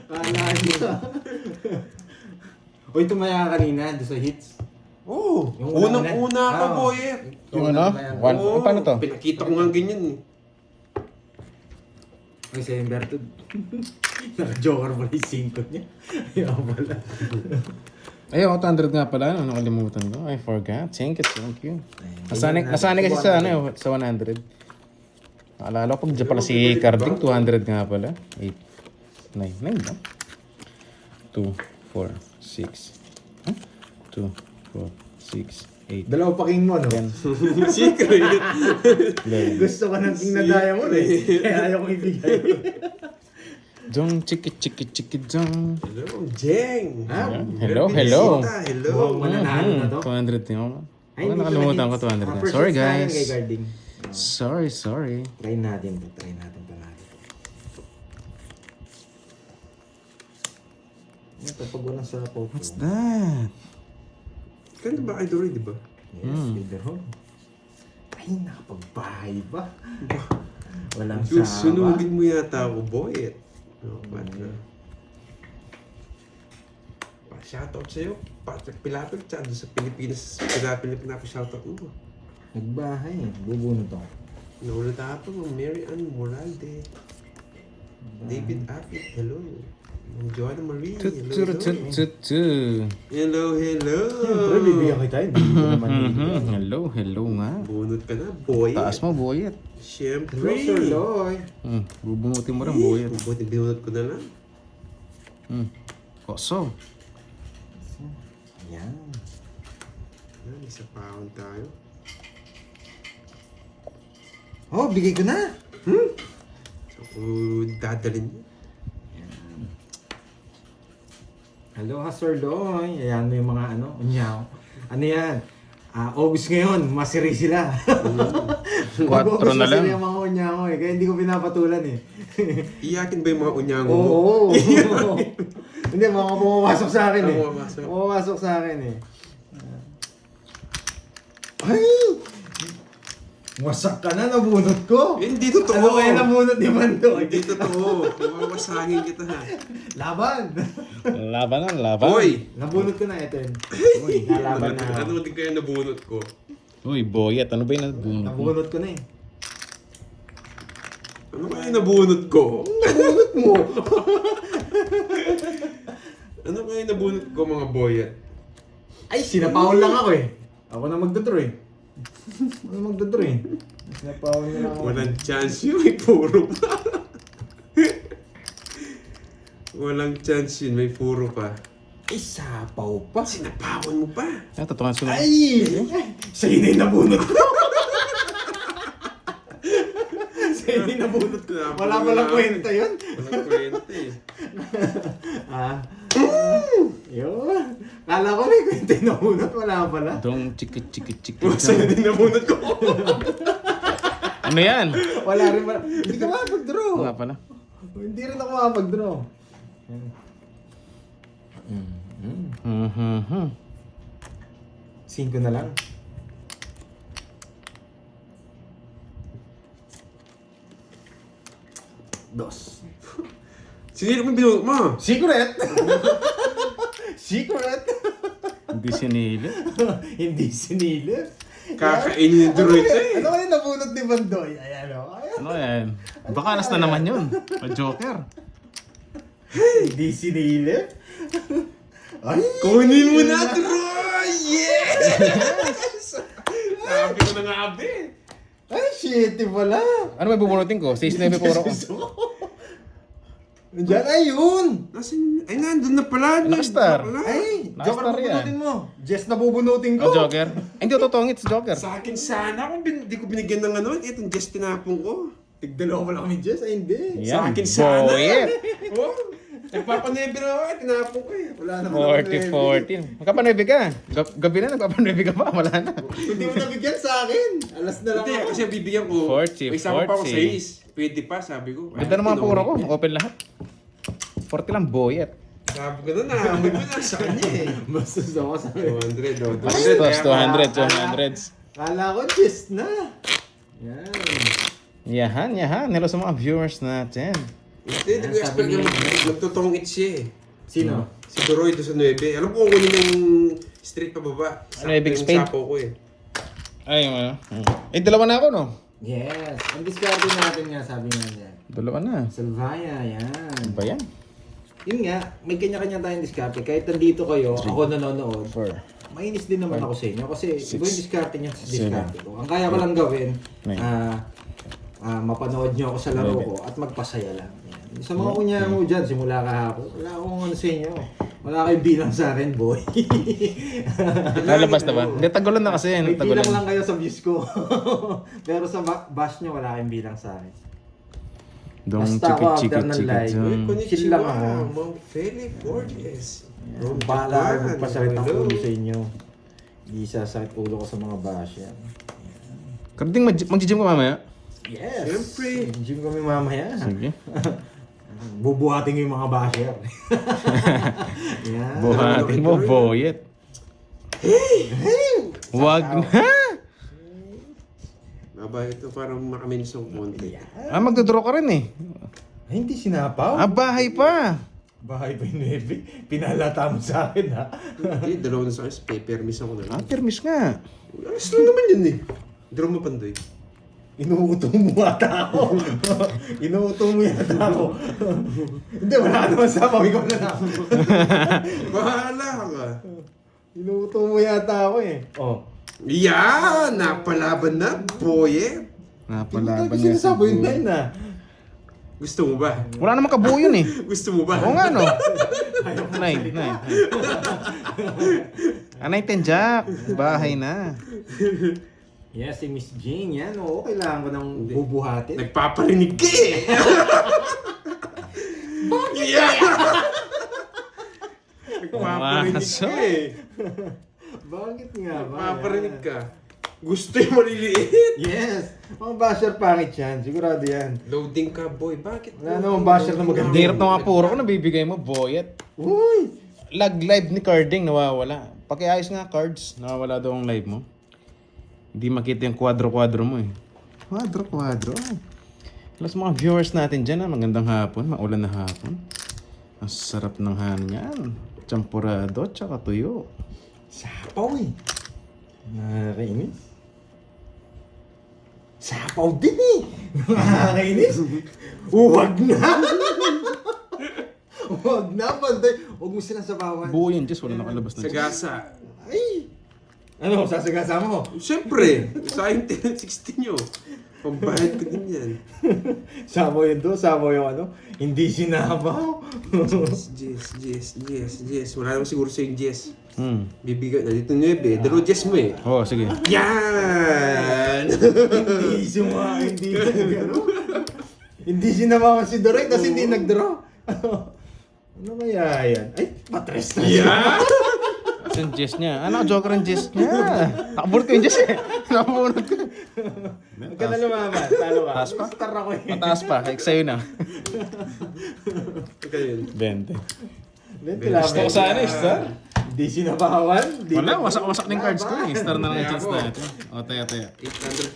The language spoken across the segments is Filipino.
Nyo. Uy, tumaya ka kanina doon sa hits. Oo. Yung Unang-una ako, boy. Yung ano? One. Oo. Paano to? Pinakita ko nga ganyan eh. Ay, sa Humberto. Naka-joker pala yung 5 niya. Ayaw pala. Ay, 800 nga pala. Ano, nakalimutan ko. I forgot. Thank you. Nasanay kasi sa, sa 100. Naalala ko pag dyan pala si Carding, 200 nga pala. 8, 9 ba? 2, 4, 6. 2, 4, 6, 8. Dalawa pa king mo, no? Secret. Gusto ka ng king na diamond eh. Kaya ayaw kong ibigay. Dong, chiki, dong. Hello, Jeng. Hello. Hello. Mukhang mananalo na to. 200 din ako. Ay, Baka hindi nakalimutan pala ko hits. 200 na. First Sorry hits na yan guys. kay Carding. Sorry. Try natin panalo. Ito, pag walang sapaw ko. What's that? Kanda ba kayo doon, di ba? Yes, Builder Home. Ay, nakapagbahay ba? Walang sapaw. Sunugin mo yata ako, boy. Shoutout sa'yo. Patrick Pilapil, tsaka doon sa Pilipinas. Pilapil na shoutout mo. Nagbahay. Bubunot ako. Naulat ako mo, Mary Ann Moralde. David Apit, hello. Joanna Marie, hello. Hello. Siyempre, bibigyan kita. Hindi ko naman bibigyan. Hello nga. Bunot ka na, boy. Taas mo, boyet. Siyempre. Hello, Sir Loy. Bubunutin mo rin, boyet. Buti binunot ko na lang. Koso. Yan. Isa pound tayo. Oh, bigay ko na. So, dadalhin mo. Hello, Sir Loy. Ayan mo yung mga unyaw. Ano yan? August ngayon, masiri sila. 4 na lang. Masiri yung mga unyaw eh. Kaya hindi ko pinapatulan eh. Iyakin ba yung mga unyango mo? Oo. Hindi, mga pumapasok sa akin eh. Pumapasok. Pumapasok sa akin eh. Ay! Wasak ka na, nabunot ko. Hindi totoo. Ano kaya nabunot ni Bando? Hindi totoo. Mawawasagin kita ha. Laban! Laban. Boy! Nabunot ko na ito yun. Uy, nalaban na ako. Ano din kaya nabunot ko? Uy, boyet. Ano ba yung nabunot mo? Nabunot ko na eh. Ano kaya nabunot ko? Nabunot mo! Ano kaya nabunot ko mga boyat? Ay, sinapahon lang ako eh. Ako na magdodraw eh. Ako na magdodraw eh. Sinapahon na lang ako. Walang chance yun, may puro pa. Walang chance yun, may puro pa. Ay, sapaw pa. Sinapawan mo pa. Totoo nga sunod. Ay! Sa'yo na yung nabunot ko. Sa'yo na yung nabunot ko. Wala palang kwenta yun. Walang kwenta eh. Yun. Kala ko may kwenta yung nabunot. Wala pala. Dong, chiki. Sa'yo din nabunot ko. Ano yan? Wala rin pala. Hindi ka makapag-draw. Nga pala. Hindi rin ako makapag-draw. 5 na lang. Dos. Sinira mo yung binunot mo. Secret! Secret! Hindi sinili. Hindi sinila. Kakainin yung Dorito eh. Ano kaya nabunot ni Bandoy? Ayan o. Ano yan? Baka alas na naman yun. Joker. Hindi sinila. Ay! Kunin mo na, Troy! Yes! Sabi ko na nga, abe. Ay, shit pala. Ano may bubunutin ko? 6-9 puro ko. Diyan, ayun! Nasaan? Ay, nandun na pala. Nakastar. Nandun na pala. Ay! Nice Joker, star yan. bubunutin mo. Jess na bubunutin ko. Oh, Joker. Ay, hindi totoo sa Joker. Sa akin sana kung di ko binigyan ng ano, itong just tinapong ko. Tigdalawa mo lang kami, Jess. Ay, hindi. Yan, Sa akin sana. boyet. Oh, nagpapanebe na ako, tinapong ko eh. Wala naman ako 40-14. Magkapanebe ka. Gabi na, nagpapanebe ka pa. Wala na. Hindi mo nabigyan sa akin. Alas na lang Hindi, ako. kasi bibigyan ko. 40, May isama pa ako 40. 6. Pwede pa, sabi ko. Ganda ng mga puro ko. Open lahat. 40 lang, boyet. Sabi ko na, naamoy mo na sa kanya eh. Bastos ako sa akin. 200, oh. Bastos, 200. Kala ko, Jess na. Yan. Yahan. Hello sa mga viewers natin. Hindi ko Sabi expect ni- na nagtotongit siya eh. Sino? Si Doroy doon sa 9. Alam ko kung kunin yung street pababa. Ano, ibig Yung spade? sapo ko eh. Ay, ano? Eh, dalawa na ako, no? Yes. Ang discarte natin nga, sabi nga niya. Dalawa na. Salvaya, yan. Ano ba yan? Yun nga, may kanya-kanya tayong diskarte. Kahit nandito kayo, ako nanonood, 4. mainis din naman ako sa inyo. Kasi iba yung diskarte niya sa diskarte ko. Ang kaya ko lang gawin, Nine. mapanood niyo ako sa laro ko at magpasaya lang. Yan. Sa mga kunya mo dyan, simula kahapon, wala akong ano sa inyo. Wala kayong bilang sa akin, boy. Lalabas na ba? Hindi, tagulan na kasi. May Tagulan. bilang lang kayo sa views ko. Pero sa bash niyo, wala kayong bilang sa akin. Dong Basta ako after chikit, ng chikit, live, chikit. Uy, chill konnichiwa. lang ako. Ma'am Feli Borges. From Bahala Japan. kayo magpasakit ng Hello. ulo sa inyo. Hindi sasakit ulo ko sa mga bash yan. Karding, mag-gym ka mamaya? Yes! Siyempre. Gym kami mamaya. Sige. Bubuhatin ko yung mga basher. Yan. Buhatin mo, boyet. Wag na! Aba, ito parang makaminis ng konti. Ah, magdodraw ka rin eh. Ay, hindi sinapaw. Ah, bahay pa. Bahay pa yung nebe. Pinalata mo sa akin, ha? Hindi, dalawa na sa akin. Papermiss ako na Ah, lang. permis nga. Ayos lang naman yun eh. Draw mo pandoy. Inuuto mo ata ako. Inuuto mo yata ako. Hindi, wala ka naman sapaw. Ikaw na lang. Bahala ka. Inuuto mo yata ako eh. Oh. Yan! Napalaban na, boy. Napalaban Hindi niya ko sa sinasabi yun buhay. na yun, ha? Gusto mo ba? Wala namang kabuo yun eh. Gusto mo ba? Oo nga no. Ayaw ko Nine. Anay Jack. Bahay na. Yes, si Miss Jing, yan. Oo, kailangan ko nang bubuhatin. Nagpaparinig ka eh! Bakit yeah! Nagpaparinig ka eh! Bakit nga ba? Nagpaparinig Yan. ka. Gusto yung maliliit! Yes! Mga basher pangit yan. Sigurado yan. Loading ka, boy. Bakit? Wala namang basher na maganda. Ang hirap na mga puro ko nabibigay mo, boyet. Uy! Lag live ni Carding, nawawala. Pakiayos nga cards, nawawala daw ang live mo. Hindi makita yung kwadro-kwadro mo eh. Kwadro-kwadro. Plus mga viewers natin dyan, magandang hapon, maulan na hapon. Ang sarap ng hanin yan. Champurado, tsaka tuyo. Sapaw eh. Nakakainis. Sapaw din eh. Nakakainis. Huwag na. Huwag na, panday. Huwag mo silang sabawan. Buo yun, just wala nakalabas na dyan. Sagasa. Ay! Ano, sasagasa mo? Siyempre, sa akin 10-16 nyo. Pambayad ko din yan. Sabaw yun doon, sabaw yung ano. Hindi sinabaw. Jess. Wala naman siguro sa'yo yung Jess. Bibigyan na dito 9. Dalo Jess mo eh. Oh, sige. Yan! Hindi suma, hindi gano'n. Hindi sinabawan si Dorek kasi hindi nag-draw. Ano kaya yan? Ay, patres na siya. Yan! Ito yung Jess niya. Ano, joker ang Jess niya. Nakabunot ko yung Jess eh. Nakabunot ko. Huwag ka na lumaban. Talo ka. Taas pa? Star ako eh. Mataas pa, like sa'yo na. Ika yun. 20. Gusto ko sana eh, star. Hindi sinabawan. Wala, wasak-wasak ng cards ko eh. Star na lang yung chance na ito. O, taya. 800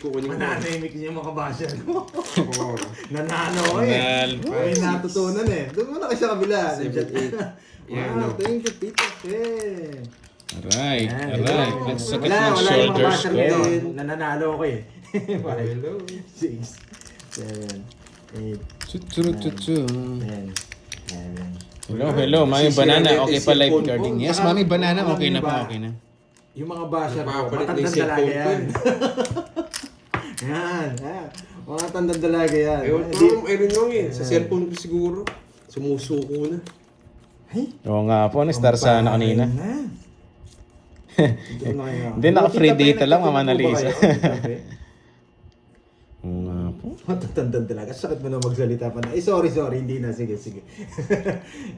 ko kunin ko. Mananahimik niya mga basher ko. Oo. Nanalo ko eh. May natutunan eh. Doon muna kayo sa kabila. 7, 8. Yan, Wow, no. thank you, Tito Fe. Alright, Yan, alright. hello. Let's look Wala, at my wala yung mga shoulders. basher Go. ngayon. Nananalo ko eh. Hello. 6, 7, 8, Chuchuruchuchu. 10, 11. Hello, Mami Banana. Okay pa live recording. Yes, Saka, Mami Banana. Okay na po, ba? okay na. Yung mga basher ko, Nagpapalit na yung matandang dalaga cellphone ko yan. Yan, yan. Mga matandang dalaga yan. Ewan ko naman, ayun lang eh. Sa cellphone ko siguro. Sumusuko na. Ay, Oo nga po, star sana kanina. Hindi, naka-free data lang, Mama Annalisa. Oo nga po. Matatandang talaga. Sakit mo na magsalita pa na. Sorry. Hindi na. Sige.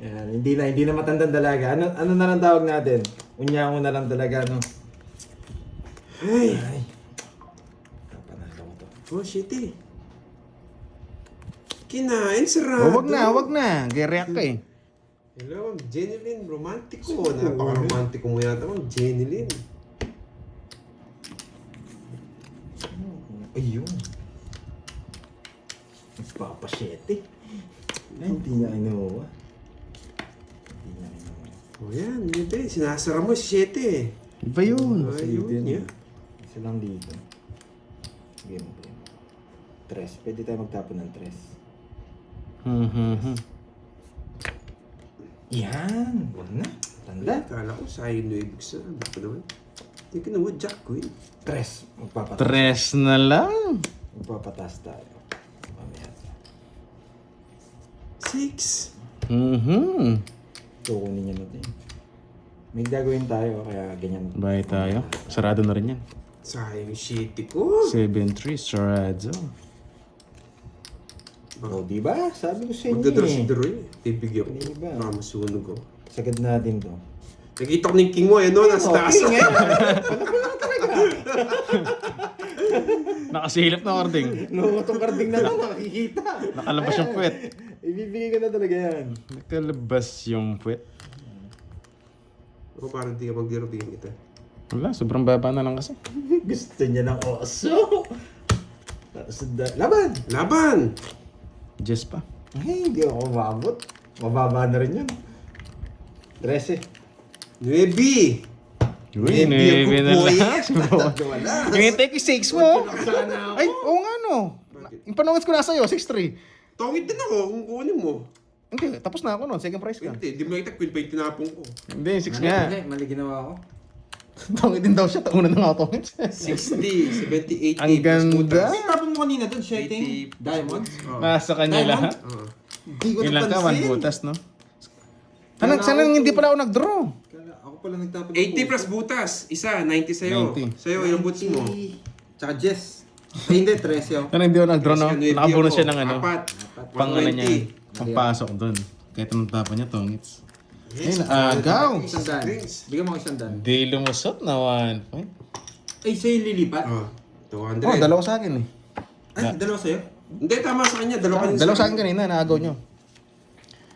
Yan, hindi na matandang dalaga. Ano na lang tawag natin? Unyango na lang talaga, no? Ay. Kapanalo ko to. Oh, shit eh. Kinain, sarado. Oh, wag na. Gay-react ka eh. Hello, Jeneline, romantiko. Napaka-romantiko mo yata, Ma'am Jeneline. Ayun. Nagpapasyete. Ay, hindi niya kinuha. Hindi niya kinuha. O yan, hindi. Sinasara mo si 7. Iba yun. Ayun niya. Isa lang dito. Game. Tres. Pwede tayo magtapon ng tres. Yan! Huwag na. Tanda. Kala ko sayang na ibig sa. Ano pa naman? Hindi ka naman, Jack Queen. Tres. Magpapatas. Tres na lang. Magpapatas tayo. Mamaya. 6. Kukunin niya natin. May gagawin tayo, kaya ganyan. Bye tayo. Sarado na rin yan. Sayang yung shitty ko. 7-3, sarado. O, di ba? Sabi ko sa inyo Magdadra si eh. Droy. Bibigyan ko. Diba? Baka masunog ko. Sagad natin to. Nakita ko na yung king mo, no? Nasa taas. Okay, wala ko lang talaga. Nakasilip na ording. Lungo tong karding na lang, makikita. Nakalabas yung puwet. Ibibigay ko na talaga yan. Nakalabas yung puwet. O parang di ka magdirotingin kita. Wala, sobrang baba na lang kasi. Gusto niya ng oso. Laban! Laban! Jess pa. Ay, hindi ako mababot. Mababa na rin yun. 13. 9. Uy, Hindi nebe ako na buhay. lang. Wala. Yung take 6 mo. Sana ako. Ay, oo nga no. Yung panungat ko na sa'yo, 6-3. Tongit din ako kung kunin mo. Hindi, tapos na ako nun. Second prize ka. Hindi, di mo nakita queen pa yung tinapong ko. Hindi, 6 nga. Mali ginawa ko. Tongit din daw siya. Tauna na nga tongit. 60, 78, Ang ganda. Ay, tapon mo kanina dun, shitting. Diamond. Nasa kanya Diamond? lahat. Hindi ko Yun lang ka, napansin. 1 butas, no? Sana hindi pala ako nag-draw. Ako pala nagtapon. 80 plus butas. Isa, 90 sa'yo. 90. Sa'yo, ilang butas mo? Tsaka Jess. Ay, hindi, 13 ako. Sana hindi ako nag-draw, no? Kasi Nakabuno ako, siya ng ano. Apat. Pang ano 120. niya. Pang pasok doon. Kahit anong tapon niya, tongits. Ayun, agaw. Isang daan. Bigyan mo ako isang daan. Di lumusot na 1 point. Ay, sa'yo lilipat? Oh, 200. Oh, dalawa sa akin eh. Ay, dalawa sa'yo? Hindi, tama sa kanya. Dalawa kanina. Dalawa sa akin kanina, naagaw nyo.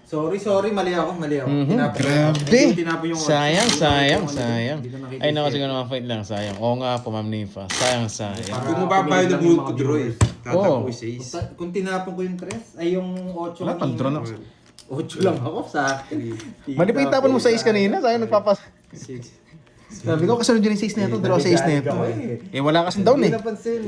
Sorry, mali ako. Grabe! Tinapon yung Sayang, sayang, Hindi ko sayang. nakikita. Ay, naku, siguro mga point lang, sayang. Oo nga po, Ma'am Nifa. Sayang, sayang. Kung mababayo na buhol ko, Droy. Tatapo Oo. isa is. Kung tinapon ko yung 3, ay yung 8 Wala, pag-draw na. 8 lang ako sa akin. Mali pa yung tapon mo sa 6 kanina, sayang nagpapas. 6. Sabi ko, kasunod yun yung 6 na ito, dalawa 6 na ito. Eh, wala kasing down Hindi eh. napansin.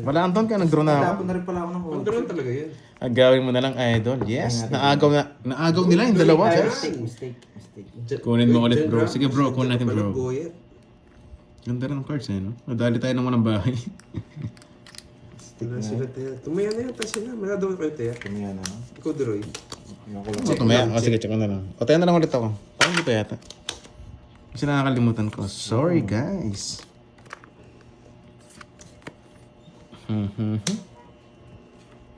Wala ang down kaya nag-draw na ako. Tinapon na rin pala ako ng Ang drone talaga yan. Agawin mo na lang, idol. Yes, naagaw nila yung dalawa. Mistake. Kunin mo ulit, bro. Sige, bro, kunin natin, bro. Goyet. Ganda rin ng cards eh, no? Nadali tayo ng walang bahay. Tingnan sila tayo. Tumaya na yata sila. Malado kayo tayo. Kamiya na. Ikaw, Droy. O, tumaya. O, sige, check ko na lang. O, tayo na lang ulit ako. Parang dito yata. Kasi nakakalimutan ko. Sorry, guys.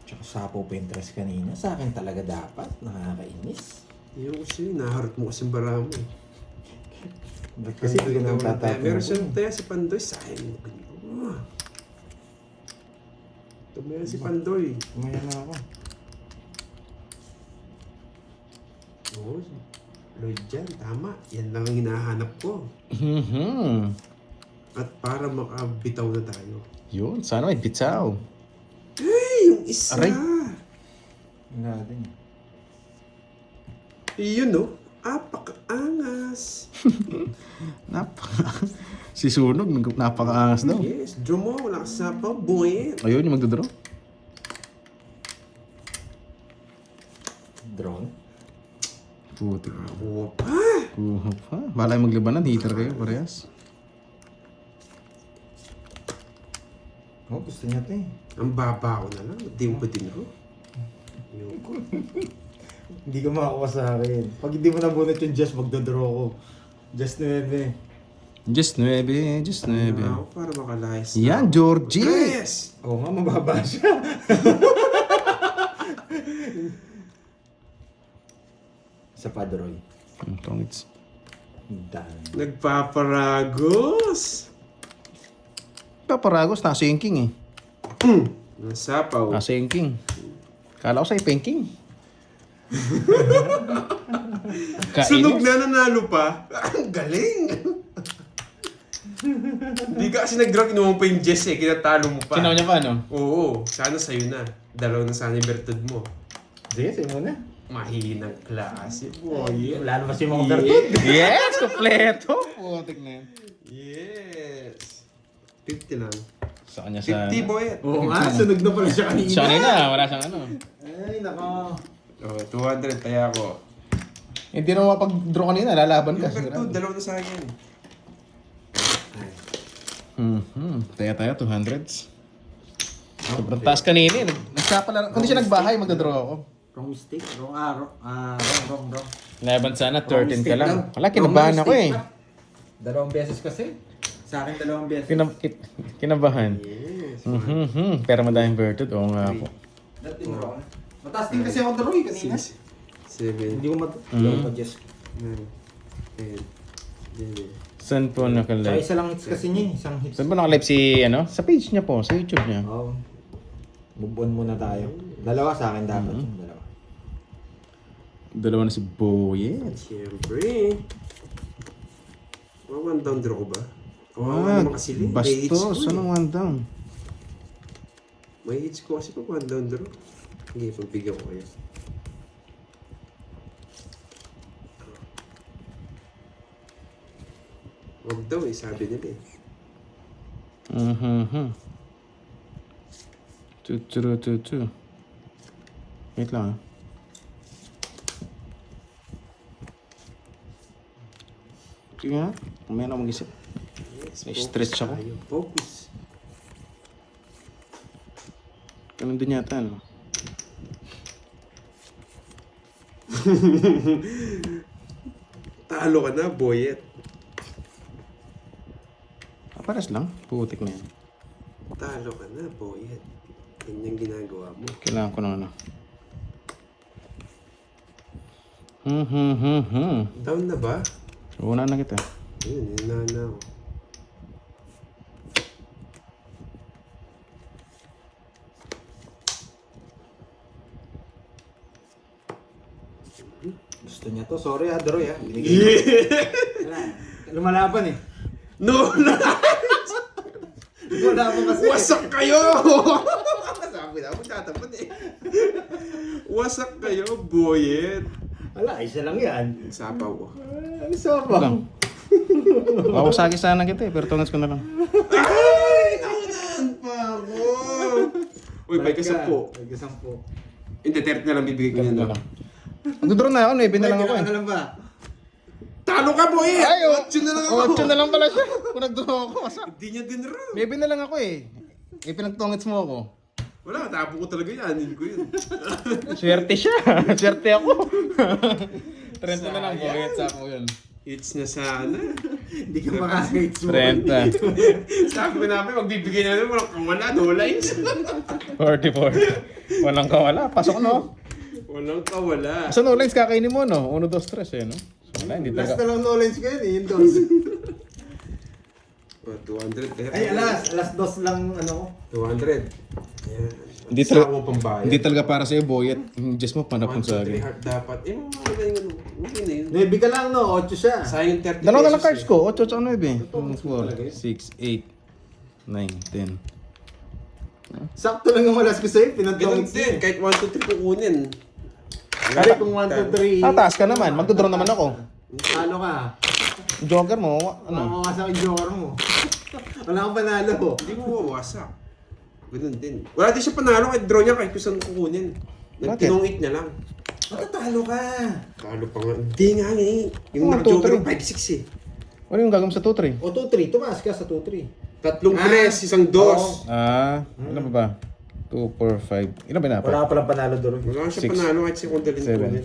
Tsaka sapo pa yung 3 kanina. Sa akin talaga dapat. Nakakainis. Yung kasi, naharot mo kasi bara mo. Kasi hindi ko naman tatapon. Meron siya tayo si Pandoy. Sayang mo ganyan. Tumaya si Pandoy. Kamiya na ako. Oo. Lloyd dyan, tama. Yan lang ang hinahanap ko. At para makabitaw na tayo. Yun, sana may bitaw. Hey, yung isa! Aray. Natin. Yun no? Apakaangas. Si Sunog, napakaangas daw. Yes, draw mo. Wala ka sa pa, boy. Ayun, yung magdodraw. Drone. Puti. Oo pa. Kuha pa. Balay maglibanan, hitter kayo, parehas. Oh, gusto niya ito eh. Ang baba ko na lang. Di mo ba din ako? Ayoko. Hindi ka makakuha sa akin. Pag hindi mo nabunot yung Just, magdodraw ko. Just 9. Just 9, just 9. Ako para makalayas. Yan, Georgie! Yes! Oo nga, mababa siya. Sa Padroy. Tongits. Dami. Nagpaparagos! Paparagos, nasa-inking eh. Nasapaw. Nasa-inking. Kala ko sa'yo, penking. Sunog na nanalo pa. Ang galing! Hindi ka kasi nag-draw, kinuha mo pa yung Jess eh. Kinatalo mo pa. Sinaw niya pa, no? Oo, sana sa'yo na. Dalaw na sana yung bertud mo. Sige, sige muna. Mahinang klase, boy. Wala naman si mga karton. Yes! Kompleto! Putik na yan. Yes. 50 lang. Sa kanya sa... 50, boy. Oo nga, sunog na pala siya kanina. Siya kanina, wala siyang ano. Ay, nako. Oh, 200 kaya ako. Hindi na mapag-draw kanina, lalaban ka. Number 2, dalawa na sa akin. Taya-taya, 200s. Sobrang taas kanina eh. Nagsapala, kung di siya nagbahay, magdadraw ako. Wrong mistake. Wrong. Laban sana, Wrong 13 ka mistake lang. daw. Wala, kinabahan Wrong ako eh. mistake pa. Dalawang beses kasi. Sa akin dalawang beses. Kinabahan. Yes. Pero madaming verted, oo nga po. That in wrong. Mataas din kasi ako dalawa kanina. 6, 7, Hindi ko mag-adjust. 9, 10, 11. Saan po Sa nakalive? isa lang hits kasi niya, isang hits. Saan po nakalive si, ano? Sa page niya po, sa YouTube niya. Oo. Move on muna tayo. Dalawa sa akin dapat yung dalawa. Dalawa na si Boyet. Siyempre. One down draw ko ba? Kawawa naman kasi Lin. May hits ko Bastos, anong one down? May hits ko kasi pag one down draw. Sige, pagbigyan ko kayo. Huwag daw eh, sabi nila eh. Tutu. Wait lang ah. Sige nga, kumaya na mag-isip. Yes, May focus stretch ako. tayo. Focus. Ganun din yata, no? Talo ka na, boyet. Paras lang, putik na yan. Talo ka na, boyet. Yan yung ginagawa mo. Kailangan ko ng ano. Down na ba? Una na kita. Ayun, yun na ako. Gusto niya to. Sorry ha, Droy ha. Binigay ko. Wala. Lumalaban eh. No! Lumalaban kasi. Wasak kayo! Sabi na ako, tatapon eh. Wasak kayo, boyet. Wala, isa lang yan. Sapaw ko. Ano sa ba? Lang. Ako sa sana kita eh, pero tungos ko na lang. Ay! Naunahan pa ako! Uy, may kasampo. May kasampo. Hindi, 30 na lang bibigay ko Ganun niya. na lang. Magdodraw na ako, 9 na lang ako eh. Alam ba? Talo ka, boyet! Ay, oh. 8 na lang ako! 8 na lang pala siya. Kung nagdraw ako, asa? Hindi niya din raw. 9 na lang ako eh. Eh, pinagtungits mo ako. Wala, tapo ko talaga yan. Anin ko yun. Swerte siya. Swerte ako. 30 na lang, Boyet sa ako yun. It's na sana. Hindi ka makaka-hits mo. 30. Sabi ko namin, magbibigay na namin. Wala, no lines. 44. Walang kawala. Pasok no? Walang kawala. Sa no lines kakainin mo no? 1, 2, 3 eh no? So wala, hindi Last talaga. na lang no-lines ko yun eh, yung dos. 200 kaya. Ay, alas dos lang ano ko. 200. Ayan. Hindi Sa talaga, ako pambayad. hindi talaga para sa'yo, Boyet. Yung just mo, panapon 1, sa 2, 3 akin. heart dapat. Eh, mga yung ano. Okay na yun. 9 ka lang no, 8 siya. Sayang 30 Dalawa na lang pesos cards eh. ko. 8 at 9 eh. talaga 4, 6, 8, 9, 10. Sakto lang yung malas ko sa'yo, Ganun pinag-tongits din. Kahit 1, 2, 3 kukunin. Kaya kung 1, 2, 3. Tataas ka naman. Magdodraw naman ako. Talo ka. Joker mo, ano? Ano ka sa joker mo. Wala kang panalo. Hindi mo mawawasak. Ganun din. Wala din siya panalo kahit draw niya kahit kung saan kukunin. Nagtinong 8 niya lang. Matatalo ka. Talo pa nga. Hindi nga eh. Yung Oh, naka-joker 2, 5, 6 eh. Ano yung gagawin sa 2-3? O 2-3, tumaas ka sa 2-3. Tatlong press, isang dos. Ano ba ba? 2, 4, 5. Ilan ba na? Wala ka palang panalo doon. Wala siya 6, panalo kahit si Kondalin 7, kunin.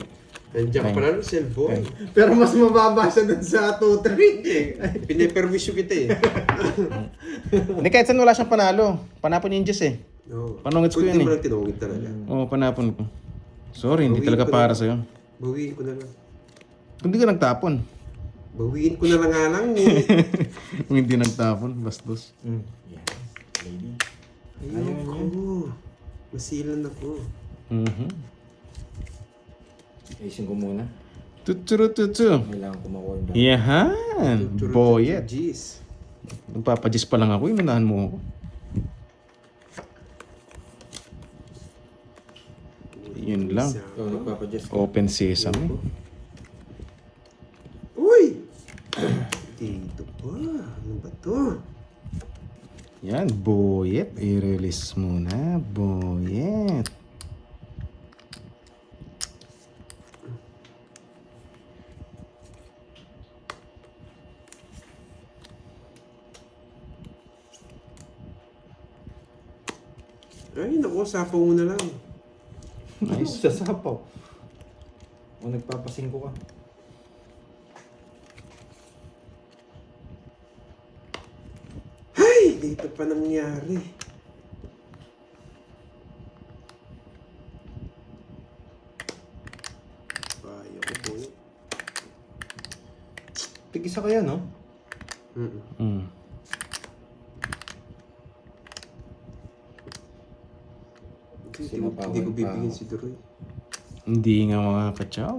8. Nandiyan ka 9, panalo, cellboy. Pero mas mababa siya dun sa 2-3. Pineperwisyo kita eh. Hindi, kahit saan wala siyang panalo. Panapon yung Diyos eh. No. Panungits ko yun Kunti mo eh. lang tinungit talaga. Oo, panapon ko. Sorry, hindi Bawiin talaga ko na. para sa'yo. Bawiin ko na lang. Kung hindi ka nagtapon. Bawiin ko na lang nga lang eh. Kung hindi nagtapon, bastos. Yan. Lady. Ayoko. Masilan ako. Ayusin ko muna. Tutsu. Kailangan ko ma-warm down. Yahan! Boyet. Jeez. Nagpapajis pa lang ako, inunahan mo ako. Yun lang. Ikaw nagpapadjust ka. Open sesame. Uy! Dito pa. Ano ba to? Yan, Boyet. I-release muna, Boyet. Ay, naku, sapaw mo na lang. Nice. Sa sapaw. O nagpapasingko ka. Ay, dito pa nangyari. Bayo ko po. Tig-isa kaya, no? Mm. Hindi ko bibigyan si Duroy. Hindi nga mga kachaw.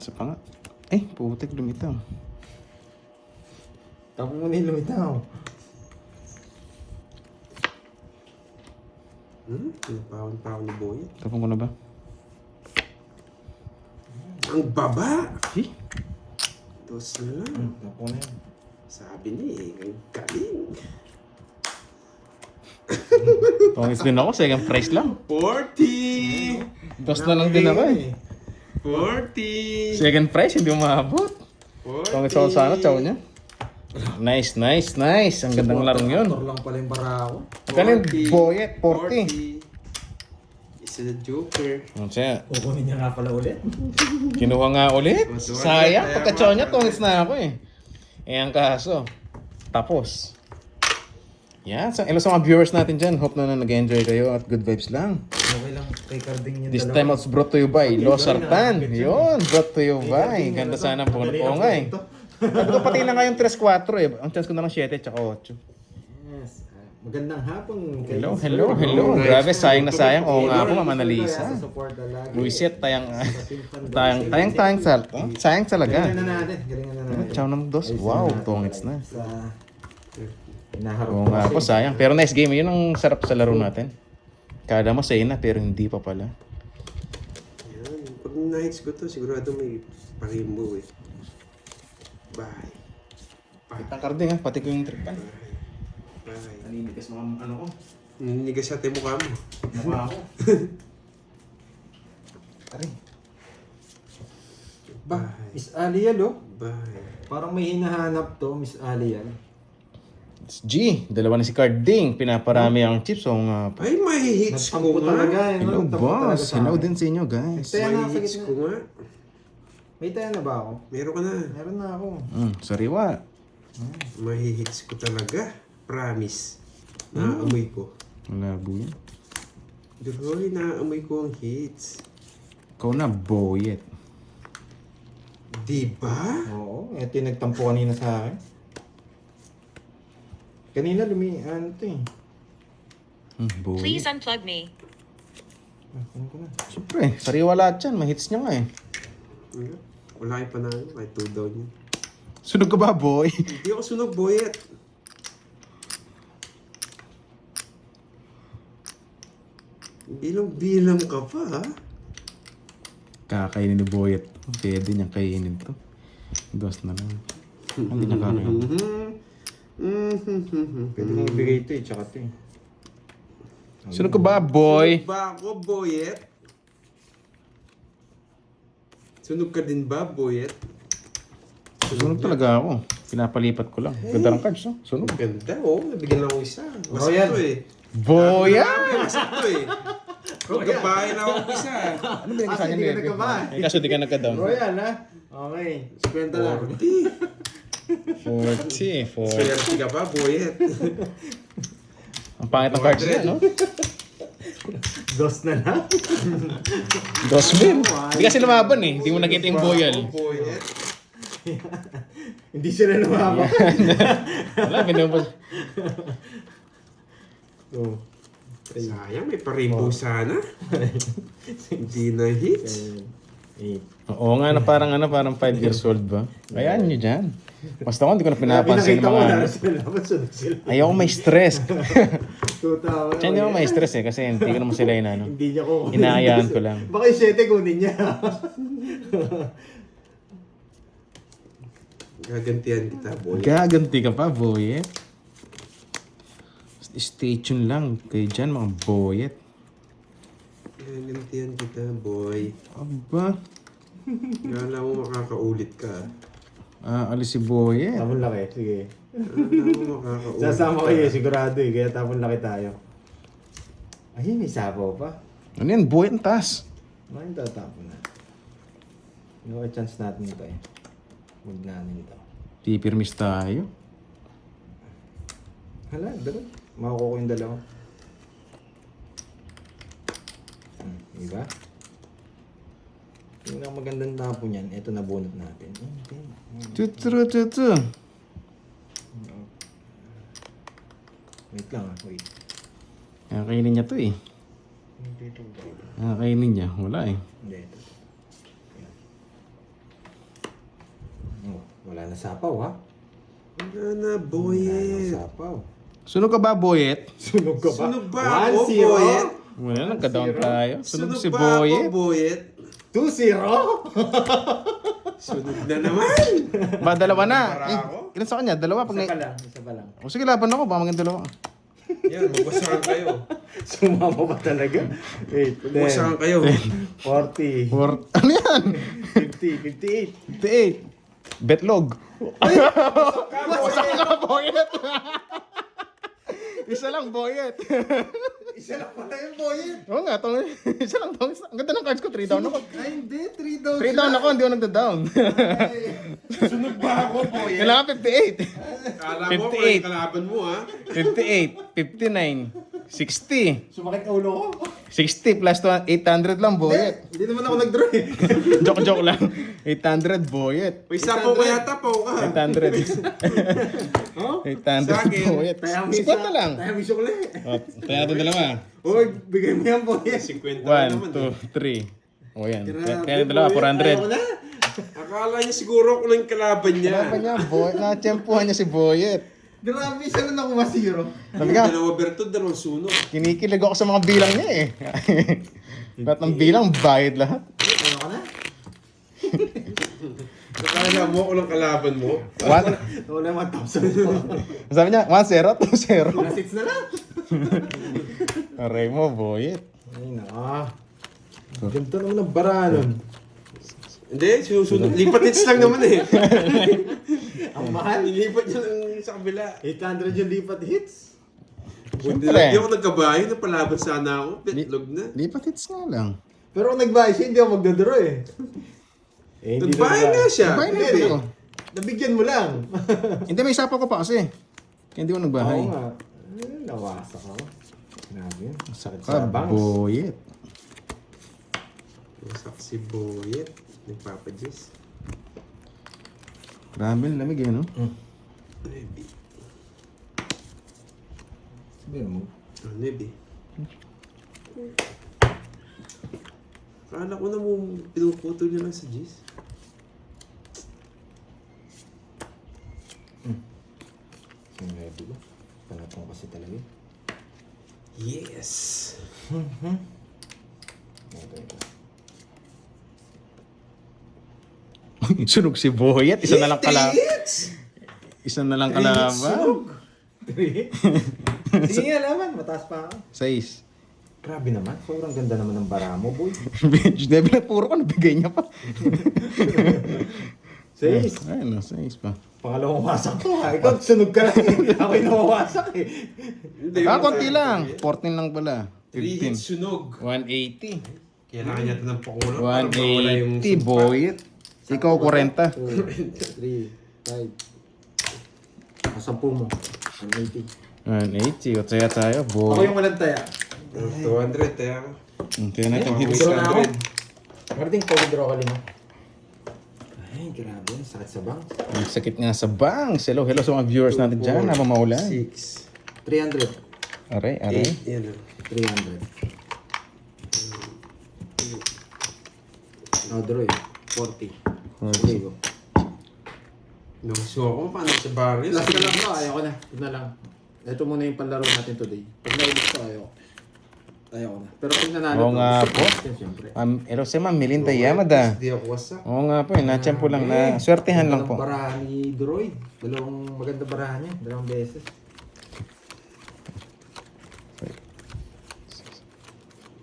Isa pa nga. Eh, putik lumitaw. Tapos mo na yung lumitaw. Pinapawon-pawon ni Boy. Tapong ko na ba? Ang baba! Eh, Dos na lang. Tapos na yan. Sabi niya eh, ang galing. tongits din ako. Second price lang. 40! Dos na lang din ako eh. 40! Second price, hindi umabot. 40! Tongits ako sana, chow niya. Nice, nice, nice. Ang gandang larong yun. Motor lang pala yung barako. Galing, Boyet, 40. Isa na Joker. Ano siya? Kukunin niya nga pala ulit. Kinuha nga ulit. Oh, sorry. Sayang, Kaya pagka-chow niya, nga. tongits na ako eh. Eh, ang kaso. Tapos. Yan, so, hello sa mga viewers natin dyan. Hope na nag-enjoy kayo at good vibes lang. Okay lang kay Carding yung This time it's brought to you by Losartan. Yun, brought to you by. Ganda sana po. Oo nga eh. Sabi ko pati na nga yung 3-4 eh. Ang chance ko na lang 7 tsaka 8. Yes. Magandang hapon. kay Hello, Sir. hello, hello. Grabe, sayang na sayang. Oo nga po, Mama Sa Analisa. support na lagi. Luiset, sayang Galingan talaga. na natin. Galingan na natin. Chow ng dos. Wow, tongits na. Sa hinaharap Oo nga po, sayang. Pero nice game. Yun ang sarap sa laro natin. Kada mo say na, pero hindi pa pala. Yan. Pag na-hits ko to, sigurado may parimbo eh. Bye. Kitang karding ha, pati ko yung trip kan. Bye. Naninigas mga ano ko. Ninigas sa mukha mo. Mukha ako. Aray. Bye. Miss Aliel, oh. Bye. Parang may hinahanap to, Miss Aliel. It's G, dalawa na si Carding. Pinaparami ang chips. So nga po. Ay, may hits ko Nagtampo nga. talaga. Hello Nagtampo talaga boss. sa Hello akin. din sa inyo guys. Kaya May nga, sa hits gitna. ko nga. May tayo na ba ako? Meron ka na. Meron na ako. Oh. Sariwa. May hits ko talaga. Promise. Naaamoy ko. Malabo yan. Duroy, naaamoy ko ang hits. Ikaw na, Boyet. Diba? Oo, ito yung nagtampo kanina sa akin. Kanina ano to eh. Boyet. Please unplug me. Ano ko na? Siyempre, sariwa lahat yan. Mahits niya nga eh. Wala kayo panalo. Kahit 2 down yun. Sunog ka ba, boy? Hindi ako sunog, Boyet. Bilang-bilang ka pa, ha? Kakainin ni Boyet. Pwede niyang kainin to. Dos na lang. Hindi niya kakainin. Pwede mong ibigay ito eh, tsaka ito eh. Sunog ka ba, boy? Sunog ba ako, Boyet? Sunog ka din ba, Boyet? Sunog talaga ako. Pinapalipat ko lang. Ganda ng cards, no? Sunog. Ganda, oh. Nabigyan lang ako isa. Royal. Masakto eh. Boya! Masakto eh. Magkabahay na ako isa. Ano ba yung Kasi hindi ka nagkabahan. Eh, kaso di ka nagka-down. Royal ha? Okay. 50 lang. 40. Swerte ka pa, Boyet. Ang pangit ng cards niya, no? Dos na lang. 2,000. Hindi kasi lumaban eh. Hindi mo nakita yung boyal. Boyet. Hindi sila lumabas. Wala, binubos. Oh. Sayang, may parimbo sana. Hindi na hits. 8. Oo nga, parang 5 years old ba? Kayaan nyo dyan. Basta ako, hindi ko na pinapansin ng Pinakita ko mga... na sila. Ba't sunod sila? Ayaw ko may stress. Tuta. Siya hindi mo may stress eh, kasi hindi ko naman sila inano. Hindi niya ko. Inaayaan ko lang. Baka yung 7 kunin niya. Gagantihan kita, boy. Gaganti ka pa, boyet. Stay tuned lang kayo dyan, mga boyet. Gagantihan kita, boy. Aba, Kala mo makakaulit ka. alis si boyet. Tapon laki. Sige. Kala mo makakaulit Sasama ka. kayo, sigurado eh. Kaya tapon laki tayo. Ay, may sapaw pa. Ano yan, boyet ang taas. Maraming tatapon na. No chance natin ito eh. Huwag natin ito. Pipirmis tayo. Hala, dalawa. Makukuha ko yung dalawa. Diba? Yung ang magandang tapon yan, ito nabunot natin. Tuturo, tutu. Wait lang ah, wait. Kakainin niya to eh. Kakainin niya, wala eh. Hindi, ito. Ayan. Oh, wala na sapaw ha? Wala na, Wala boy. na sapaw. Sunog ka ba, boyet? Sunog ka ba? Sunog ba ako, 1-0? boyet? Wala, nagka-down tayo. Sunog si ba ako, boyet. boyet? 2-0? Sunog na naman. Ba, dalawa na. Para Eh, ako? ilan sa kanya? Dalawa. Pag Isa pa lang, isa pa lang. O sige, laban ako. Baka maging dalawa. Yan, magwasakan kayo. Sumama ba talaga? Wait, Magwasakan kayo. 40, Ano yan? 50, 58. 58. Betlog. Wasak ka, boyet. Isa lang, boyet. Isa lang pala yung boyet. Oo nga, tong, isa lang tong. Ang ganda ng cards ko, 3 down ako. Ay, hindi. 3 down 3 down ako, hindi ako nagda-down. Sunog ba ako, boyet? Kailangan 58. Kala mo, 58. kung kalaban mo, ha? 58, 59, 60. Sumakit ang ulo ko. 60 plus 800 lang, boyet. Hindi naman ako nag-draw eh. Joke lang. 800, boyet. May sapaw ka yata, po ka. 800. Oh? 800, Sa akin, boyet. Tayo mo 50 na lang. Tayo mo sukli. O, kaya natin dalawa. Uy, bigay mo yan, boyet. 50 na 1, naman. 2, 3. O yan. Grabe, Kaya natin dalawa, boyet. Ayaw 400. na. Akala niya siguro ako lang yung kalaban niya. Kaya pa niya, boyet. Na-tsempuhan niya si boyet. Grabe, isa lang ako masiro. Talaga, Dalawa bertod, dalawang sunog. kinikilig ako sa mga bilang niya eh. Lahat ng bilang, bayad lahat. Ayaw ka na? Akala mo ako lang kalaban mo. Wala naman 1,000. Sabi niya, 1-0, 2-0. Nasits na lang. Aray mo, boyet. Ay, naka. Ganito naman ang bara nun. Hindi, sinusunod. Lipat hits lang naman eh. Ang mahal. Nilipat niya lang sa kabila. 800 yung lipat hits. Buti Siyempre. lang, di ako nagkabayo, napalaban sana ako. Betlog na. Lipat hits nga lang. Pero kung nag-buy siya, hindi ako magdodraw eh. Hindi Nagbahay na nga siya. Bahay na Hindi, ako. Nabigyan mo lang. Hindi, may sapaw ko pa kasi. Kaya hindi ko nagbahay. Oo nga. Nawasak ako. Grabe yun. Sakit Ah, sa bangs. boyet. Masak si Boyet. Nagpapadjis. Grabe, ang lamig eh, no? Sabihin mo. Ano eh? Akala ko na mo pinuputol niya lang sa G's. Sinabi ko. Panatong kasi talaga. Yes! Okay. Sunog si boyet. Isa na lang kalaban. Hits! Isa na lang kalaban. Sige nga naman, mataas pa ako. 6. Grabe naman, sobrang ganda naman ng bara mo, boy. Debil na puro ko, nabigay niya pa. 6. Ayun, 6 pa. Pangalawang wasak to ha. Ikaw, sunog ka lang. Ako'y nawawasak eh. Hindi, Konti lang. 14 lang pala. 3 hits 15. sunog. 180. Kailangan niya ito ng pakulang para mawala yung 180, boyet. Ikaw, 40. 2, 3, 5. Ang 10 mo. 180. 180. O, taya tayo, Ako boy. yung walang taya. 200 tayo. Kaya natin hits. Withdraw na ako. Marating pa withdraw ka lima. Ay, grabe. Sakit sa bangs. Ang sakit nga sa bangs. Hello, hello sa mga viewers natin dyan. Habang maulan. 6. 300. Aray, aray. 8. Yan o. 300. Oh, draw eh. 40. Okay, go. Nagusto ako paano sa barrio. Last na lang bro. Ayaw ko na. Ito na lang. Ito muna yung panlaro natin today. Pag naubos ko, ayaw na. Pero pag nanalo Oo nga po. siyempre. Hello si Ma'am Melinda Yamada. Hindi ako wasak. Oo nga po, natsampo lang na. Swertihan lang po. Barahan ni Droid. Dalawang maganda barahan niya. Dalawang beses.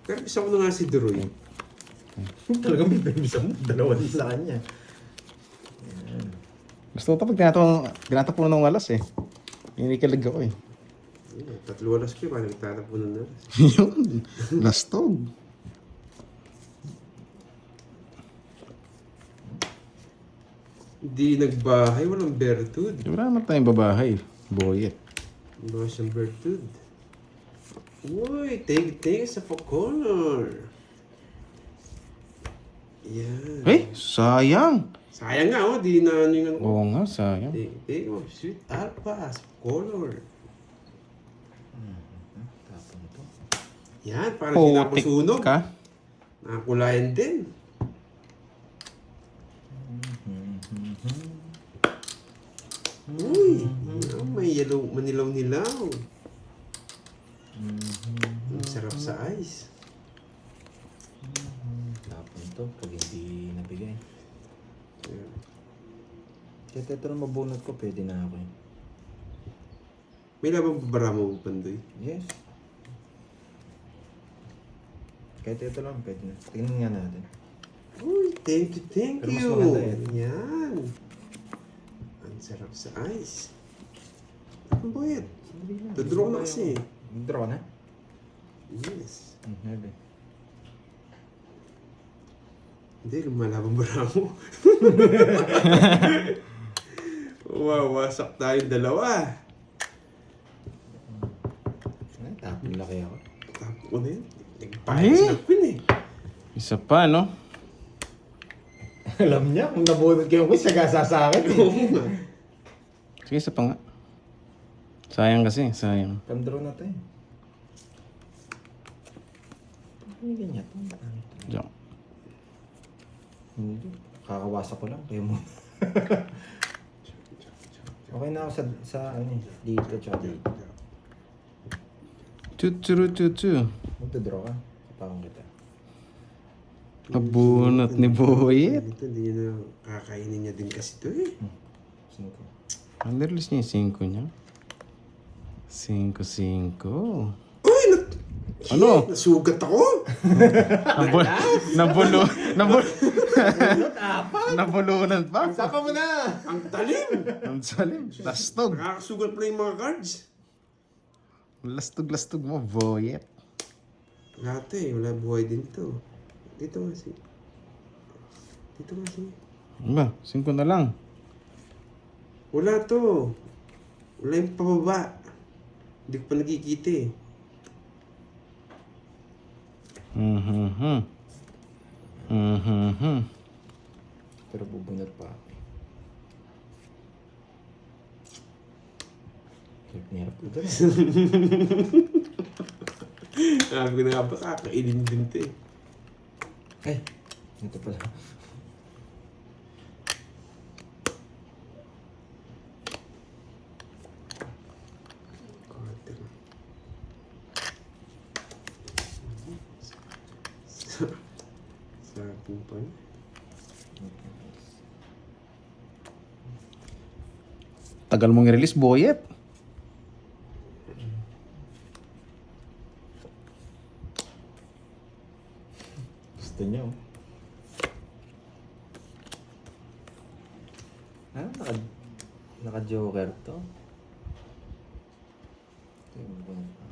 Pero isa ko na nga si Duroy. Talagang may bisa mo. Dalawa din sa kanya. Gusto ko pag tinatapunan ng alas eh. Inikilig ako eh. Tatlo alas ko eh. Paano nagtatapunan na? Yun. Lastog. Hindi nagbahay. Walang bertud. Wala naman tayong babahay. Boyet. Wala siyang bertud. Uy, take sa color. Yan. Eh, sayang. Sayang nga oh. Di na ano yung ano. Oo nga, sayang. Take oh. Sweet alpha. Color. Tapon ito. Yan. Parang di na ako Putik sunog. ka. Nakakulayan din. Uy, yan, may yellow, manilaw-nilaw. Ang sarap sa ice. Tapon ito pag hindi nabigay. Yan. Kahit ito na mabunot ko, pwede na ako eh. May labang babara mo, Pandoy. Yes. Kahit ito lang, pwede na. Tingnan nga natin. Uy, thank you. Pero mas maganda yan. Yan. Ang sarap sa ice. Ano ba yan? Dodraw na kasi. Draw na? Yes. Maybe. Hindi, lumalabang bara mo. Wawasak tayong dalawa. Tapon laki ako. Tapo ko na yan. Nagpahit na pin eh. Isa pa, no? Alam niya, kung nabunot kayo ko, sagasa sa akin. Oo nga. Sige, isa pa nga. Sayang kasi, sayang. Pandraw na to eh. Ano ganyan? Diyan. Hindi. Kakawasa ko lang. Kayo mo. Okay na ako sa ano eh. Dito tsaka dito. Tutu. Magdodraw ka. Kapakang kita. Nabunot ni Boyet. Ito, hindi na kakainin niya din kasi ito eh. Singko. Underlist niya yung 5 niya. 5. Uy! Ano? Nasugat ako! Nabulunan pa. Sapa mo na! Ang talim! Ang salim. Lastog. Nakakasugat pala yung mga cards. Lastog mo, Boyet. Lahat eh, wala buhay din to. Dito nga si. Ba, 5 na lang. Wala to. Wala yung pababa. Hindi ko pa nakikita eh. Pero bubunot pa ako. Hirap ko doon. Sabi ko na nga ba, kakainin din to eh. Ay! Ito pala. Quarter. Sa akin pa yun. Tagal mong i-release, Boyet. Gusto niya oh. Naka-joker to. Ito yung bunot pa.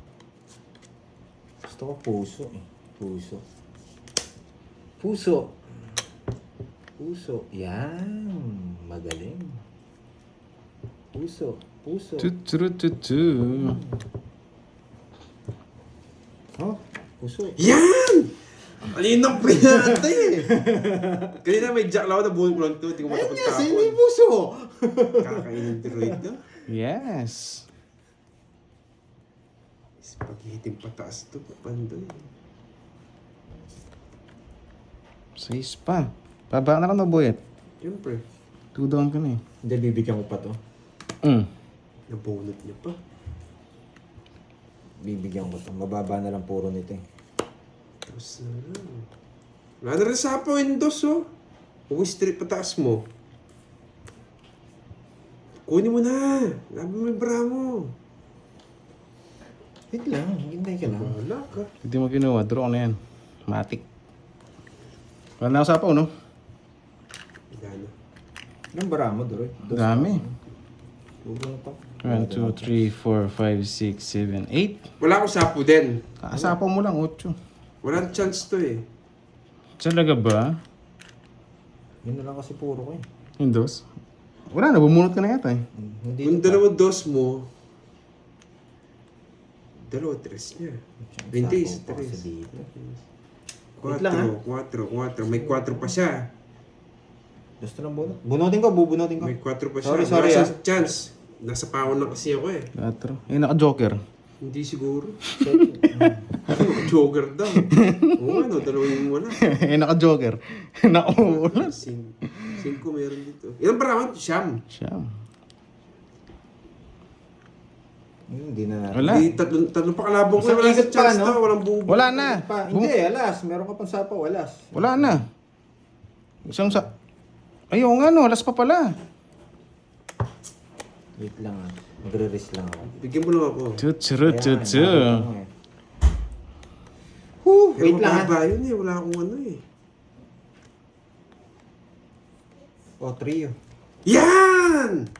Gusto ko puso eh. Puso. Yan. Magaling. Puso. Tutu. Oh, puso. Yan! Malinang pre natin eh. Kanina may jack lang ako, nabuhin ko lang ito. Hindi ko Ayun nga, matapagtapon. sino yung puso? Kakainin tiroid na. Yes. Spaghetti pataas to. Pandoy. 6 pa. Baba na lang na, Boyet. Siyempre. 2 down ka na eh. Hindi, bibigyan ko pa to. Nabunot niya pa. bibigyan ko to. Mababa na lang puro nito eh. Tapos na lang. Wala na rin sa Windows, oh. Kung straight pataas mo. Kunin mo na. Labi mo yung bra mo. Wait lang, hintay ka lang. Wala ka. Hindi mo kinuha. Draw na yan. Matik. Wala na ako sapaw, no? Gana. Ilang bara mo, Doroy? Dami. Bubunot ako. 1, 2, 3, 4, 5, 6, 7, 8. Wala akong sapo din. Kakasapaw mo lang, 8. Walang chance to eh. Talaga ba? Yun na lang kasi puro ko eh. Windows? Wala na, bumunot ka na yata eh. Hindi Kung ito dalawa dos mo, dalawa tres niya. pa. 20 is Sapaw pa kasi tres. dito. Wait lang, 4. May 4 pa siya. Gusto lang bunot. Bunutin ko, bubunutin ko. May 4 pa siya. Sorry, sorry, Wala ah. siyang chance. Nasa pawon lang kasi ako eh. 4. Eh, naka-joker. Hindi siguro. Jogger daw. Oo ano, dalawa yung wala. Eh, naka-joker. Nakauulan. 5 meron dito. Ilang parawan? Siyam. Siya. Hindi na. Wala. Hindi, tatlo pa kalabang ko. Isang Wala sa ikot pa, chance no? to. Walang bubo. Wala na. Pa, hindi, alas. Meron ka pang sapaw, alas. Wala na. Isang sa... Ayaw nga no, alas pa pala. Wait lang ah. Magre-risk lang ako. Bigyan mo lang ako. Tutsu. Wait lang ah. Mababa yun eh. Wala akong ano eh. O, trio. Yan!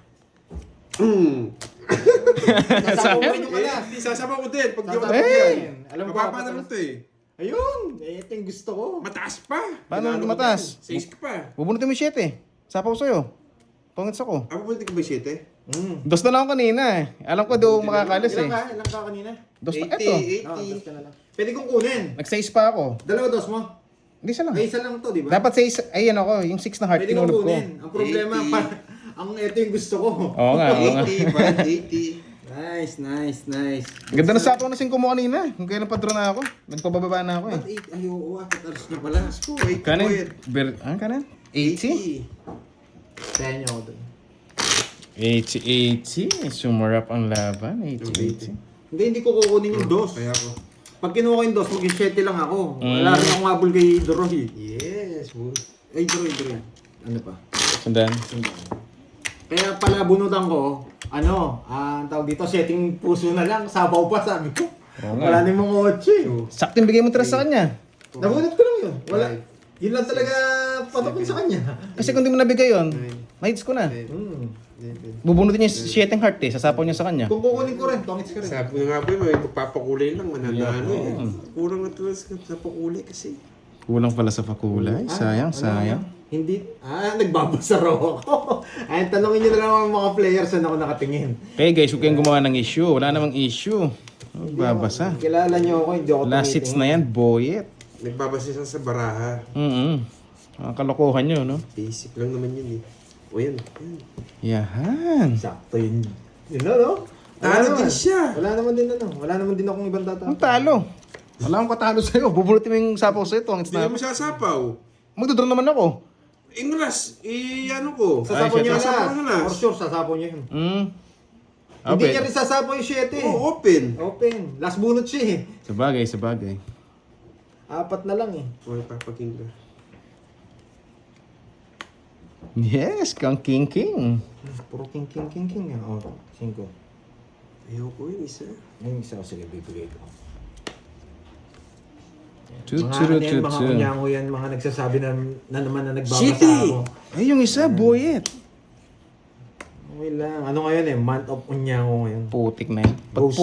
Sasapaw mo yung alas. Hindi, sasama ko din. Pag di ako Sasapaw nabigyan. mo yan. Alam ko, Mababa apat naman alas. to eh. Ayun! Ito yung gusto ko. Mataas pa. Paano Pinalo ko mataas? din. 6 ka pa. Bubunutin mo yung 7 eh. Sapaw sa'yo. Pangits ako. Ako pwede ko ba 7? Dos na lang ako kanina eh. Alam ko doon makakalis Ilang eh. ka? Ilang ka kanina? Dos na, 80, eto. Oo, dos ka na lang. Pwede kong kunin. Nag-6 pa ako. Dalawa dos mo. Hindi isa lang. Ay, isa lang to, di ba? Dapat 6, ayan ako, yung 6 na heart Pwede kong kinulog ko. kunin. Ang problema, 80. ang ito yung gusto ko. Oo nga, oo nga. 80, bad 80. Nice. Ganda na sapaw na 5 mo kanina. Kung kailan pa draw na ako. Nagpababa na ako eh. Ba't 8? Ay, oo, apat alas na pala. Ko, 80 Kanin? ko yan. Kanin? 80? 80. Kaya niyo ako dun. 80. Sumarap ang laban. 80. Hindi ko kukunin yung dos. Kaya ako. Pag kinuha ko yung dos, mag-7 lang ako. Wala rin akong habol kay Doroy. Yes, boy. Ay, Doroy. Ano pa? Sandaan. Kaya pala bunutan ko, ang tawag dito, setting puso na lang, sabaw pa, sabi ko. Oo nga. Wala na yung mga 8 Sakto yung bigay mo tres sa kanya. Nabunot ko lang yun. Wala. Yun lang talaga patok sa kanya. Kasi kung di mo nabigay yun, mahits ko na. Bubunutin niya yung 7 heart eh. Sasapaw niya sa kanya. Kung kukunin ko rin, tongits ka rin. Sabi nga po, may magpapakulay lang. Mananalo eh. Yeah. Kurang na tulas sa pakulay kasi. Kulang pala sa pakulay. Sayang. Hindi. Nagbabasa raw ako. Ay, tanongin niyo na lang ang mga players saan ako nakatingin. Okay guys, huwag kayong gumawa ng issue. Wala namang issue. Babasa. Kilala niyo ako, hindi ako Last hits na yan, boyet. Nagbabasa siya sa baraha. Ang kalokohan nyo, no? Basic lang naman yun eh. O yan. Yahan. Sakto yun. Yun na, no? Talo din siya. Wala naman din akong ibang tata. Ang talo. Wala akong katalo sa'yo. Bubunutin mo yung sapaw sa'yo. Ang Hindi snap. mo sasapaw. Magdodraw naman ako. Ingras, ano ko? Sasapaw niya sasapaw na. na lang. For sure, sasapaw niya yun. Hindi Okay. niya rin sasapaw yung 7. Oo, open. Open. Last bunot siya eh. Sabagay. 4 na lang eh. Okay, papaking ka. Yes, kang king. Puro king. Oh, 5. Ayoko yun, isa. Yung isa ko, sige, bibigay ko. Mga kunyango yan, mga nagsasabi na naman na nagbabasa Shitty! ako. Ay, yung isa, boyet. Okay lang. Ano ngayon eh? Month of Unyango ngayon. Putik na yan. Rose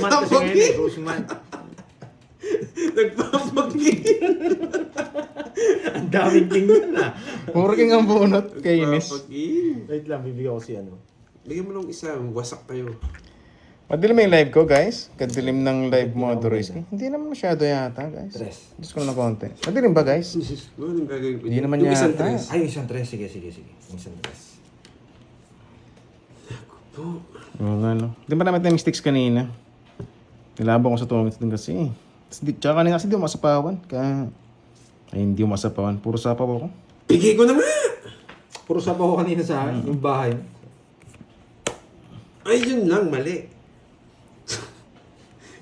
month kasi ngayon eh. Rose month. Nagpapagin. Ang daming king yun ah. Puro king ang bunot. Kainis. Nagpapagin. Wait lang, bibigyan ko si ano. Bigyan mo lang isa, wasak tayo. Madilim yung live ko, guys. Kadilim ng live mo, Doroyski. Hindi naman masyado yata, guys. Tres. Diyos ko na konti. Madilim ba, guys? Anong gagawin ko? Hindi naman Yung isang yata. tres. Ay, isang tres. Sige. Isang tres. Oo nga, no. Di ba naman tayo mistakes kanina? Nilabang ko sa tungit din kasi. Tsaka kanina kasi di mo masapawan. Ay, hindi mo masapawan. Puro sapaw ako. Bigay ko na nga! Puro sabaw ko kanina sa akin. Yung bahay. Ay, yun lang, mali.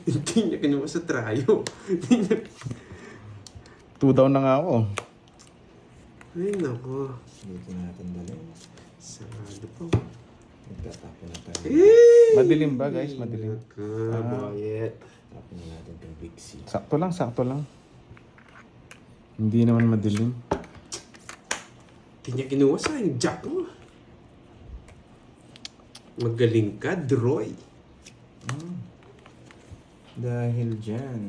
Hindi niya kinuha sa tryo. 2 down na nga ako. Ay, nako. Dito natin dali. Sarado pa. Magtatapon na tayo. Madilim ba guys? Madilim. Boyet. Tapon na natin itong big C. Sakto lang, sakto lang. Hindi naman madilim. Hindi niya kinuha sa akin. Jack mo. Magaling ka, Droy. Dahil dyan.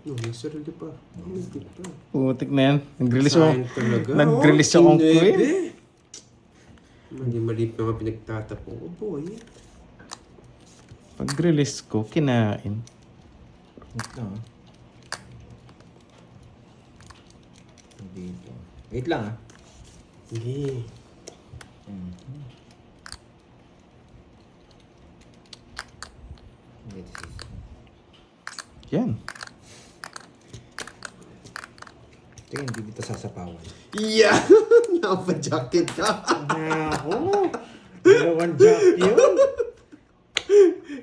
No, may sarili pa. Hindi pa. Putik na yan. Nag-release ako. Sayang talaga. Nag-release Oh, akong kinebe. queen. Mali-mali pa nga pinagtatapong ko, boy. Pag-release ko, kinain. Wait lang ah. Dito. Wait lang ah. Sige. This is... Yan. Tingin, hindi dito sasapawan. Yeah! Napa-jacket ka. Ako! Dalawang jack yun.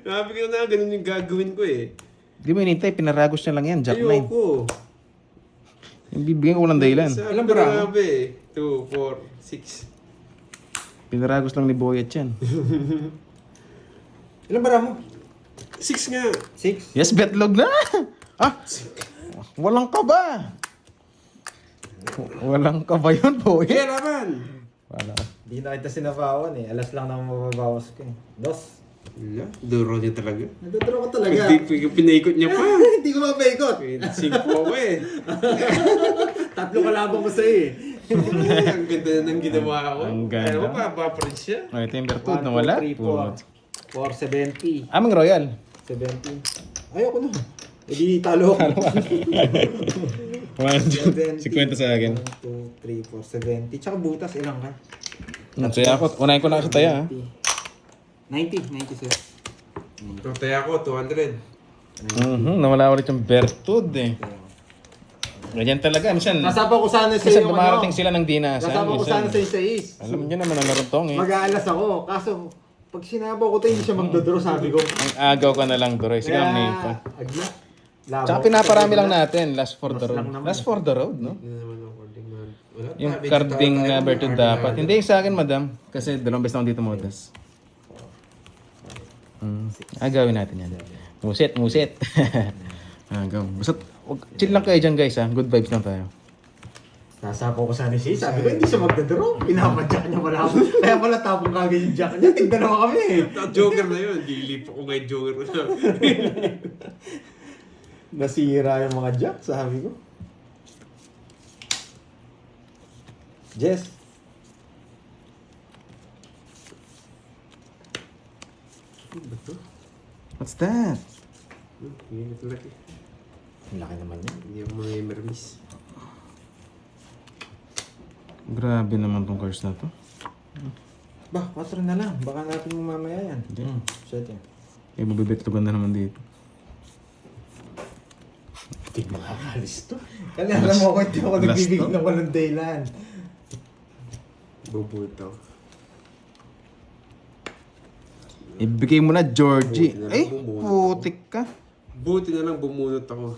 Sabi ko na, ganun yung gagawin ko eh. Di mo inintay, pinaragos niya lang yan. Jack 9. Ayoko. Yung bibigyan ko ng dahilan. Sabi Ilang ko bara na mo? ba eh. 2, 4, 6. Pinaragos lang ni Boyet yan. Ilan bara mo? 6 nga. 6? Yes, betlog na! Ah! Walang ka ba? Walang ka ba yun, Boyet? Kaya naman! Wala. Di na kita sinapawan eh. Alas lang naman mababawas ko eh. Dos. Wala, duro niya talaga. Nagdodraw ko talaga. Pinaikot niya pa. Hindi ko mapaikot. 5 ako eh. Tatlo kalabang ko sa'yo eh. Ay, ang ganda na ng ginawa ko. Ang ganda. Ano ba, pa-print siya? Oh, ito yung bertud na wala. 470. Aming Royal. 70. Ayoko na. Hindi talo ako. 50 sa akin. 1, 2, 3, 4, 70. Tsaka butas, ilang ka? So ako, unahin ko na sa taya. 90 sir. Totaya ako, 200. Nawala ulit yung bertud eh. Ganyan talaga. Minsan Kasama ko sana sa iyo dumarating sila ng dinasan. Kasama ko sana sa iyo sa is. Alam niyo naman ang larotong eh. Mag-aalas ako. Kaso, pag sinabaw ko tayo, hindi siya magdodro, sabi ko. Ang agaw ka na lang, Doroy. Sige, ang pa. Agna. Labaw. Tsaka pinaparami lang natin. Last for the road. lang naman. Last for the road, no? Hindi naman ang carding man. Wala, Yung tabi, carding tayo, bertud carding dapat. na- Hindi yung sa akin, madam. Kasi 2 beses na ako dito modas. Agawin natin yan. Musit. Agaw. Basta, chill lang kayo dyan guys ha. Good vibes lang tayo. Nasapo ko sana si sabi ko, hindi siya magdodro. Pinapadyak niya pala ako. Kaya pala tapong kagad yung jack niya. Tigdalawa kami eh. Joker na yun. Dilip ako ngayon Joker na. Nasira yung mga jack, sabi ko. Jess. Ano ba to? What's that? Hindi na laki. Ang laki naman yun. Hindi ako mga mermis. Grabe naman tong course na to. Ba, 4 na lang. Baka natin mo mamaya yan. Hindi. Shit yan. Eh, mabibitlogan na naman dito. Hindi makakalis to. Kaya alam mo ko, hindi ako Last nagbibigay to? ng walang daylan. Bubultaw. Ibigay mo na, Georgie. Buti na lang Ay, bumunot putik ka. Buti na lang bumunot ako.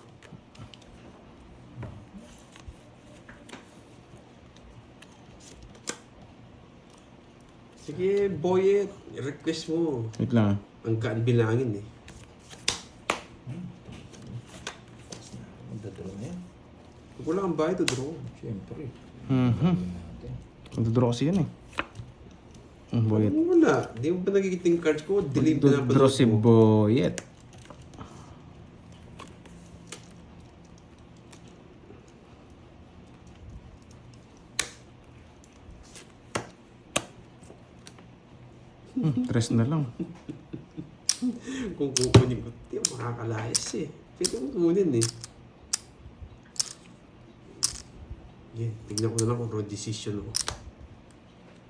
Sige, Boyet. Request mo. Wait lang ah. Ang gaan bilangin eh. Magdodro na yan. Huwag wala kang bayad to draw. Siyempre. Magdodraw kasi yan eh. Boyet. Wala. Di mo ba nakikita yung cards ko? Delete na lang Magdodraw si Boyet. Tres na lang. Kung kukunin ko, di makakalayas eh. Pwede mo kunin eh. Yan, tignan ko na lang kung road decision ako.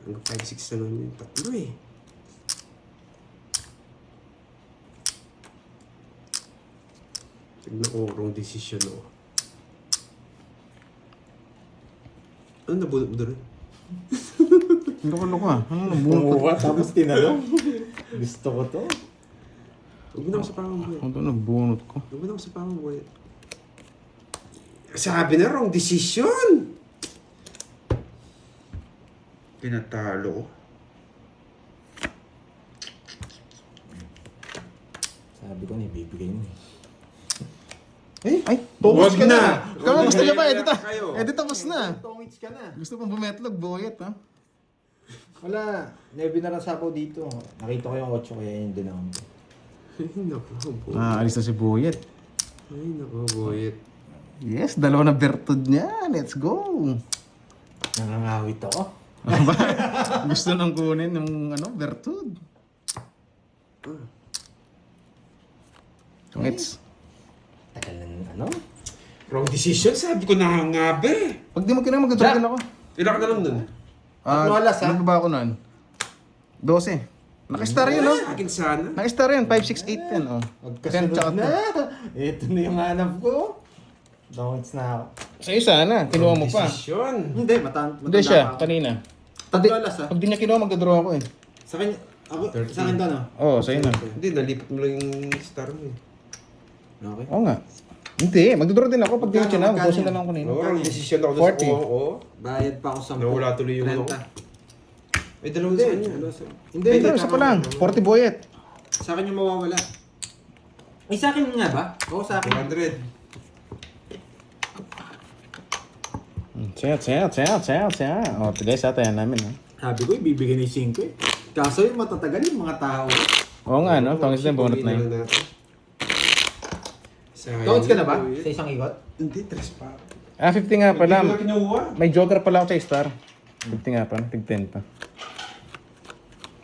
Hanggang 5-6 na lang yun. Tatlo eh. Tignan ko kung wrong decision ako. Ano nabulot mo doon? Loko-loko ah. Ano nabunot? Bumuha, tapos tinalo. Gusto ko to. Huwag mo na ako sa pamambuhay. Ano nagbunot ko? Huwag mo na ako sa pamambuhay. Sabi na, wrong decision! Pinatalo ko. Sabi ko na, ibibigay mo. Ay, Wag ka na. Kama gusto niya ba? Mahirap kayo. Edit tapos na. Tongits ka na. Gusto pang bumetlog, boyet ha? Wala. Nebi na lang sapo dito. Nakita ko yung 8 kaya yun din ako. Ay, naku, boy. Alis na si boyet. Ay, naku, boyet. Yes, dalawa na bertud niya. Let's go. Nangangawit ako. Gusto nang kunin yung bertud. Tungits. Tagal ng Wrong decision? Sabi ko na nga ba eh. Pag di mo kinang mag-dragon ako. Ilan ka na lang dun? Tatlo alas, ha? Ano ba ako nun? 12. Naka-star yun, no? Sa akin sana. Naka-star yun. 5, 6, 8, 10, oh. 10 Magkasunod tsaka na. 2. Ito na yung hanap ko. Tongits na ako. Sa'yo sana. Kinuha mo pa. Decision. Hindi, matanda Hindi siya, pa ako. kanina. Tatlo alas, ha? Pag di niya kinuha, magdadraw ako eh. Sa kanya, ako, sa akin to, no? Oo, sa'yo na. Hindi, nalipat mo lang yung star mo eh. Okay. Oo nga. Hindi, magdadraw din ako pag di mo Magkano, kinama. magkano? 12 na lang kanina. Oo, wrong decision ako doon sa 40. oo. Bayad pa ako sa Nawala tuloy yung 30. Ay, dalawa sa kanya. Hindi, Ito, isa pa lang. 40 boyet. Sa akin yung mawawala. Ay, sa akin nga ba? Oo, sa akin. 100. Saya. O, guys, atayan namin, ha? Sabi ko, ibibigay ni 5 eh. Kaso yung matatagal yung mga tao. Oo nga, no? Tongis na yung bonus na yun. Tongits ka na ba? Sa isang ikot? Hindi, 3 pa. 50 nga pala. Hindi ko na kinuha. May joker pala ako sa star. 50 nga pala. Tig 10 pa.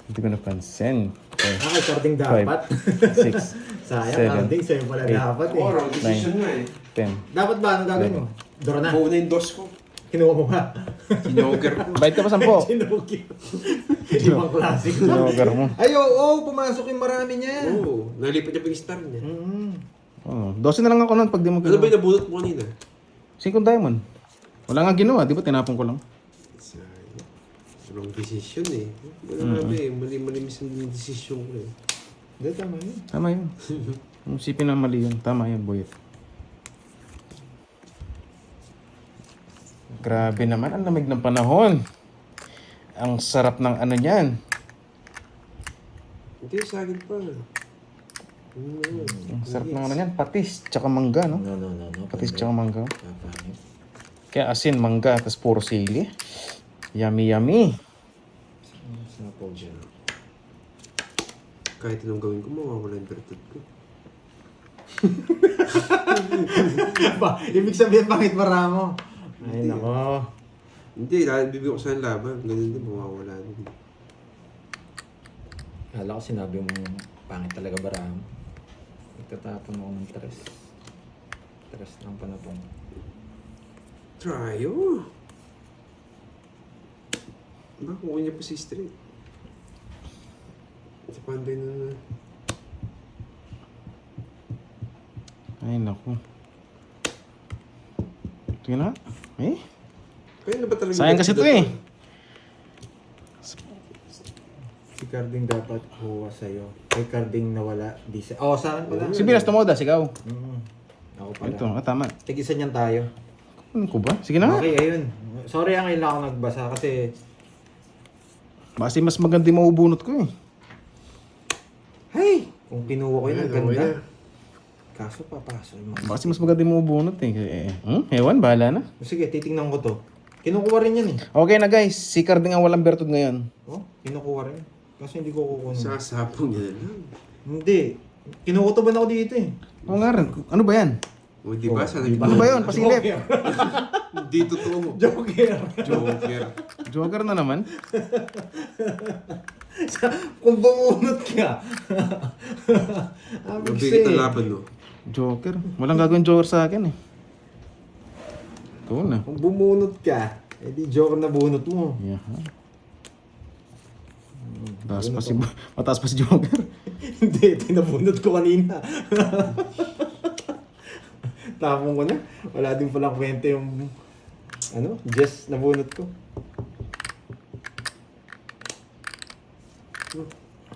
Hindi ko napansin. Okay. Kay Carding dapat. 6, Sayang, 7, Carding sa'yo pala 8. dapat eh. Oo, wrong decision nga eh. 10. Dapat ba? Anong gagawin mo? Dora na. Buo na yung dos ko. Kinuha mo ba? Kinoker ko. Bayad ka pa 10. Sinugin. Ibang klaseng. Joker mo. Ay, oo, pumasok yung marami niya. Oo, nalipat niya pa yung star niya. Oh, 12 na lang ako nun pag di mo Ano ba ginawa. yung nabulot mo kanina? 5 diamond. Wala nga ginawa, di ba? Tinapon ko lang. Sayang. Wrong decision eh. Wala nga eh. Mali-malimis ang decision ko eh. Hindi, tama yun. Tama yun. Kung isipin na mali yun. Tama yun, boyet. Grabe naman, ang lamig ng panahon. Ang sarap ng ano niyan. Hindi, sa akin pa. Ang sarap ng ano niyan, patis, tsaka mangga, no? No. Patis tsaka mangga. Papangit. Kaya asin, mangga, tapos puro sili. Yummy. Sa po dyan. Kahit anong gawin ko, mawawala yung bertud ko. Ibig sabihin, pangit para mo. Ay, nako. Hindi, dahil bibigyan ko sa laban. Ganun din, mawawala din. Kala ko sinabi mo, pangit talaga Baramo. Nagtatapon ako ng tres. Tres ng panapong. Try, oh. Ba, kukuha niya pa si straight. Sa panday na. Ay, naku. Tingnan na. Eh? Kaya na ba talaga? Sayang kasi ito eh. Si Carding dapat kuha sa'yo. Kay Carding nawala. Di sa... Oh, sa akin pala. Si Bilas Tomoda, sigaw. Ako pala. Ito, tama. Tig-isa niyan tayo. Ano ko ba? Sige na nga. Okay, ayun. Sorry ang ngayon lang ako nagbasa kasi... Kasi mas maganda yung maubunot ko eh. Hey! Kung kinuha ko yun, ang Okay ganda. na. Kaso papasok yung mga... Kasi mas maganda yung maubunot eh. Ewan, bahala na. Sige, titingnan ko to. Kinukuha rin yan eh. Okay na guys, si Carding ang walang bertud ngayon. Oh, kinukuha rin. Kasi hindi ko kukunin. Sasapong niya na lang. Hindi. Kinukutuban ako dito eh. Oo nga rin. Ano ba yan? O, di ba? Sana Ano ba yun? Pasilip. Hindi totoo. Joker. Joker. Joker na naman. Kung bumunot ka. Mabigat ang laban, no? Joker. Walang gagawin Joker sa akin eh. Ito na. Kung bumunot ka, edi Joker na bunot mo. Yeah. Mataas pa si Joker. Hindi, tinabunot ko kanina. Tapong ko na. Wala din palang kwenta yung just nabunot ko.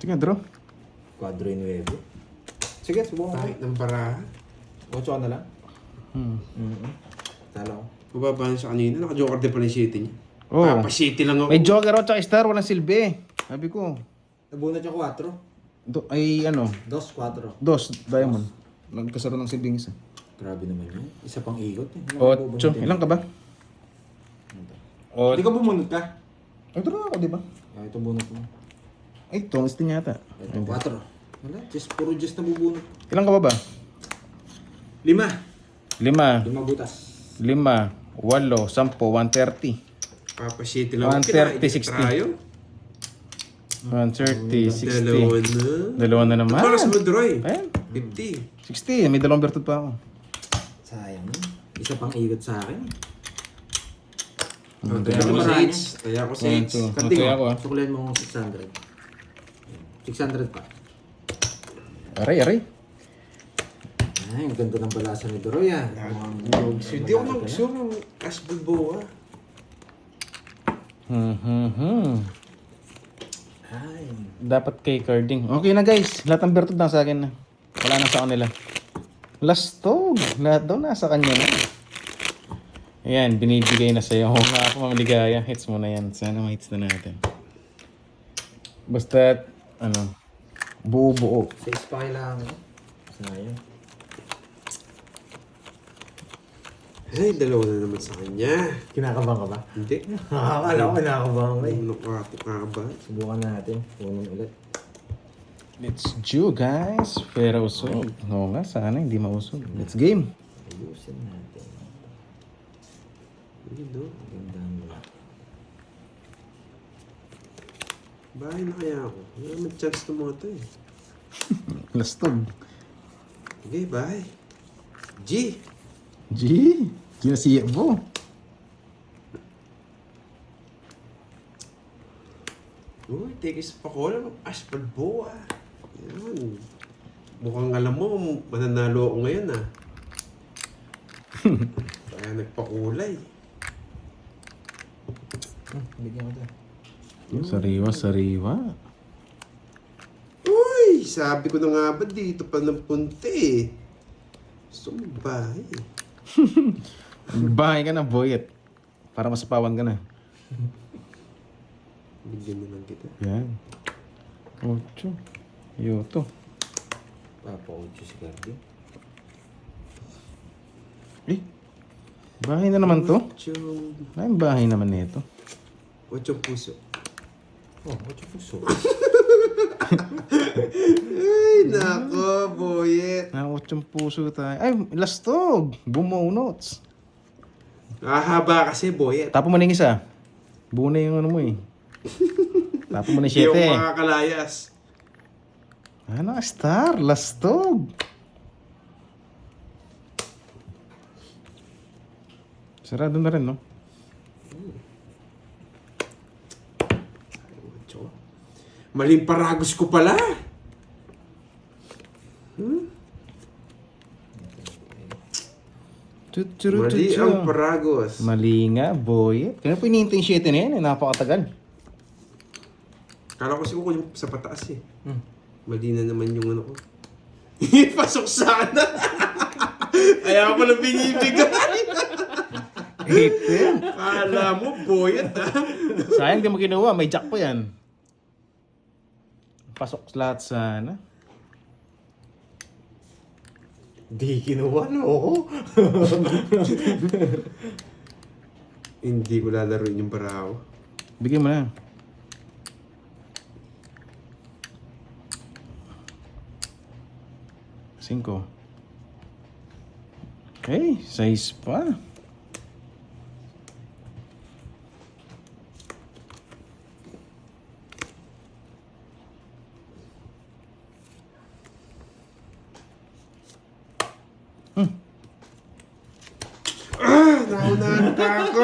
Sige, draw. 4-9. Sige, subukan ko. Kahit ng baraha. 8 ka na lang. Hmm. Talo ko. Mababa na sa kanina. Naka-joker din pala yung city niya. Oh. Papa city lang ako. May Joker o tsaka Star, walang silbi. Sabi ko. Nabunot yung 4. Ay ano, 2, 4. dos, diamond. Nagkasaro ng silbing isa. Grabe naman yun. Isa pang ikot eh. Ocho. Ilang ka ba? Hindi ka bumunot ka? Ay, ito na ako, di ba? Ito bunot mo. Ay, tongis din yata. Ito, 4. Wala, puro just na bubunot. Ilang ka ba ba? 5. 5, 5 butas. 5, 8, 10, 130. Papa city lang 130, 60. Tayo. 130, 60. Dalawa na. Dalawa na naman. Para sa Madroy. Ayan, 50. 60. May dalawang bertud pa ako. Sayang. Isa pang ikot sa akin. Kaya ako sa 8. Kaya ako sa 8. Kanting, Okay, ako, ah. sukulen mo 600. 600 pa. Aray, aray. Ay, ang ganda ng balasa ni Doroy ah. Hindi ako nag-show ng Ash Balboa. Ay. Dapat kay Carding. Okay na guys. Lahat ng bertud na sa akin na. Wala na sa kanila. Lastog. Lahat daw nasa kanya na. Ayan, binibigay na sa'yo. Kung nga ako mamaligaya, hits mo na yan. Sana ma-hits na natin. Basta, ano, buo-buo. 6 pa kailangan ko. Sayang. Ay, dalawa na naman sa kanya. Kinakabahan ka ba? Hindi. Akala ko kinakabahan ka eh. Ano ka ba? Subukan natin. Kunin ulit. Let's do guys. Pero usog. Oo nga, sana hindi mausog. Let's game. Ayusin natin. Ayun, no? Gandaan mo lang. Bahay na kaya ako. Wala naman chance na mga ito eh. Lastog. Okay, bye. G! G. Ginasiya mo. Uy, tigis pa ko lang. Ash Balboa. Yan. Mukhang alam mo, mananalo ako ngayon ah. Kaya nagpakulay. Bigyan ko ito. Sariwa, sariwa. Uy, sabi ko na nga ba dito pa ng punti eh. Gusto mo bahay. Bahay ka na, boyet. Para masapawan ka na. Bigyan na lang kita. Yan. Ocho. Yoto. Papa-8 si Cardi. Eh. Bahay na naman to. Ay, bahay naman nito. 8 puso. Oh, 8 puso. Ay, nako, boyet. Ah, 8 puso tayo. Ay, lastog. Bumonots. Haba kasi, boyet. Tapo mo na yung isa. Buo na yung ano mo eh. Tapo mo na Hindi yung ako 7. makakalayas. Ano, star? Lastog. Sarado na rin, no? 8. Maling paragos ko pala. Mali ang paragos. Mali nga, boy. Kaya po inihintay yung 7 na yan, eh. Napakatagal. Kala ko siguro yung sa pataas eh. Mali na naman yung ano ko. Pasok sana. Kaya ako pala binibigay. 8. Kala mo, boyet ah. Sayang di mo kinuha, may jack po yan. Pasok lahat sana. Di kinuha no. Hindi ko lalaroin yung baraw. Bigyan mo na. Cinco. Okay, 6 pa. Naunahan pa ako.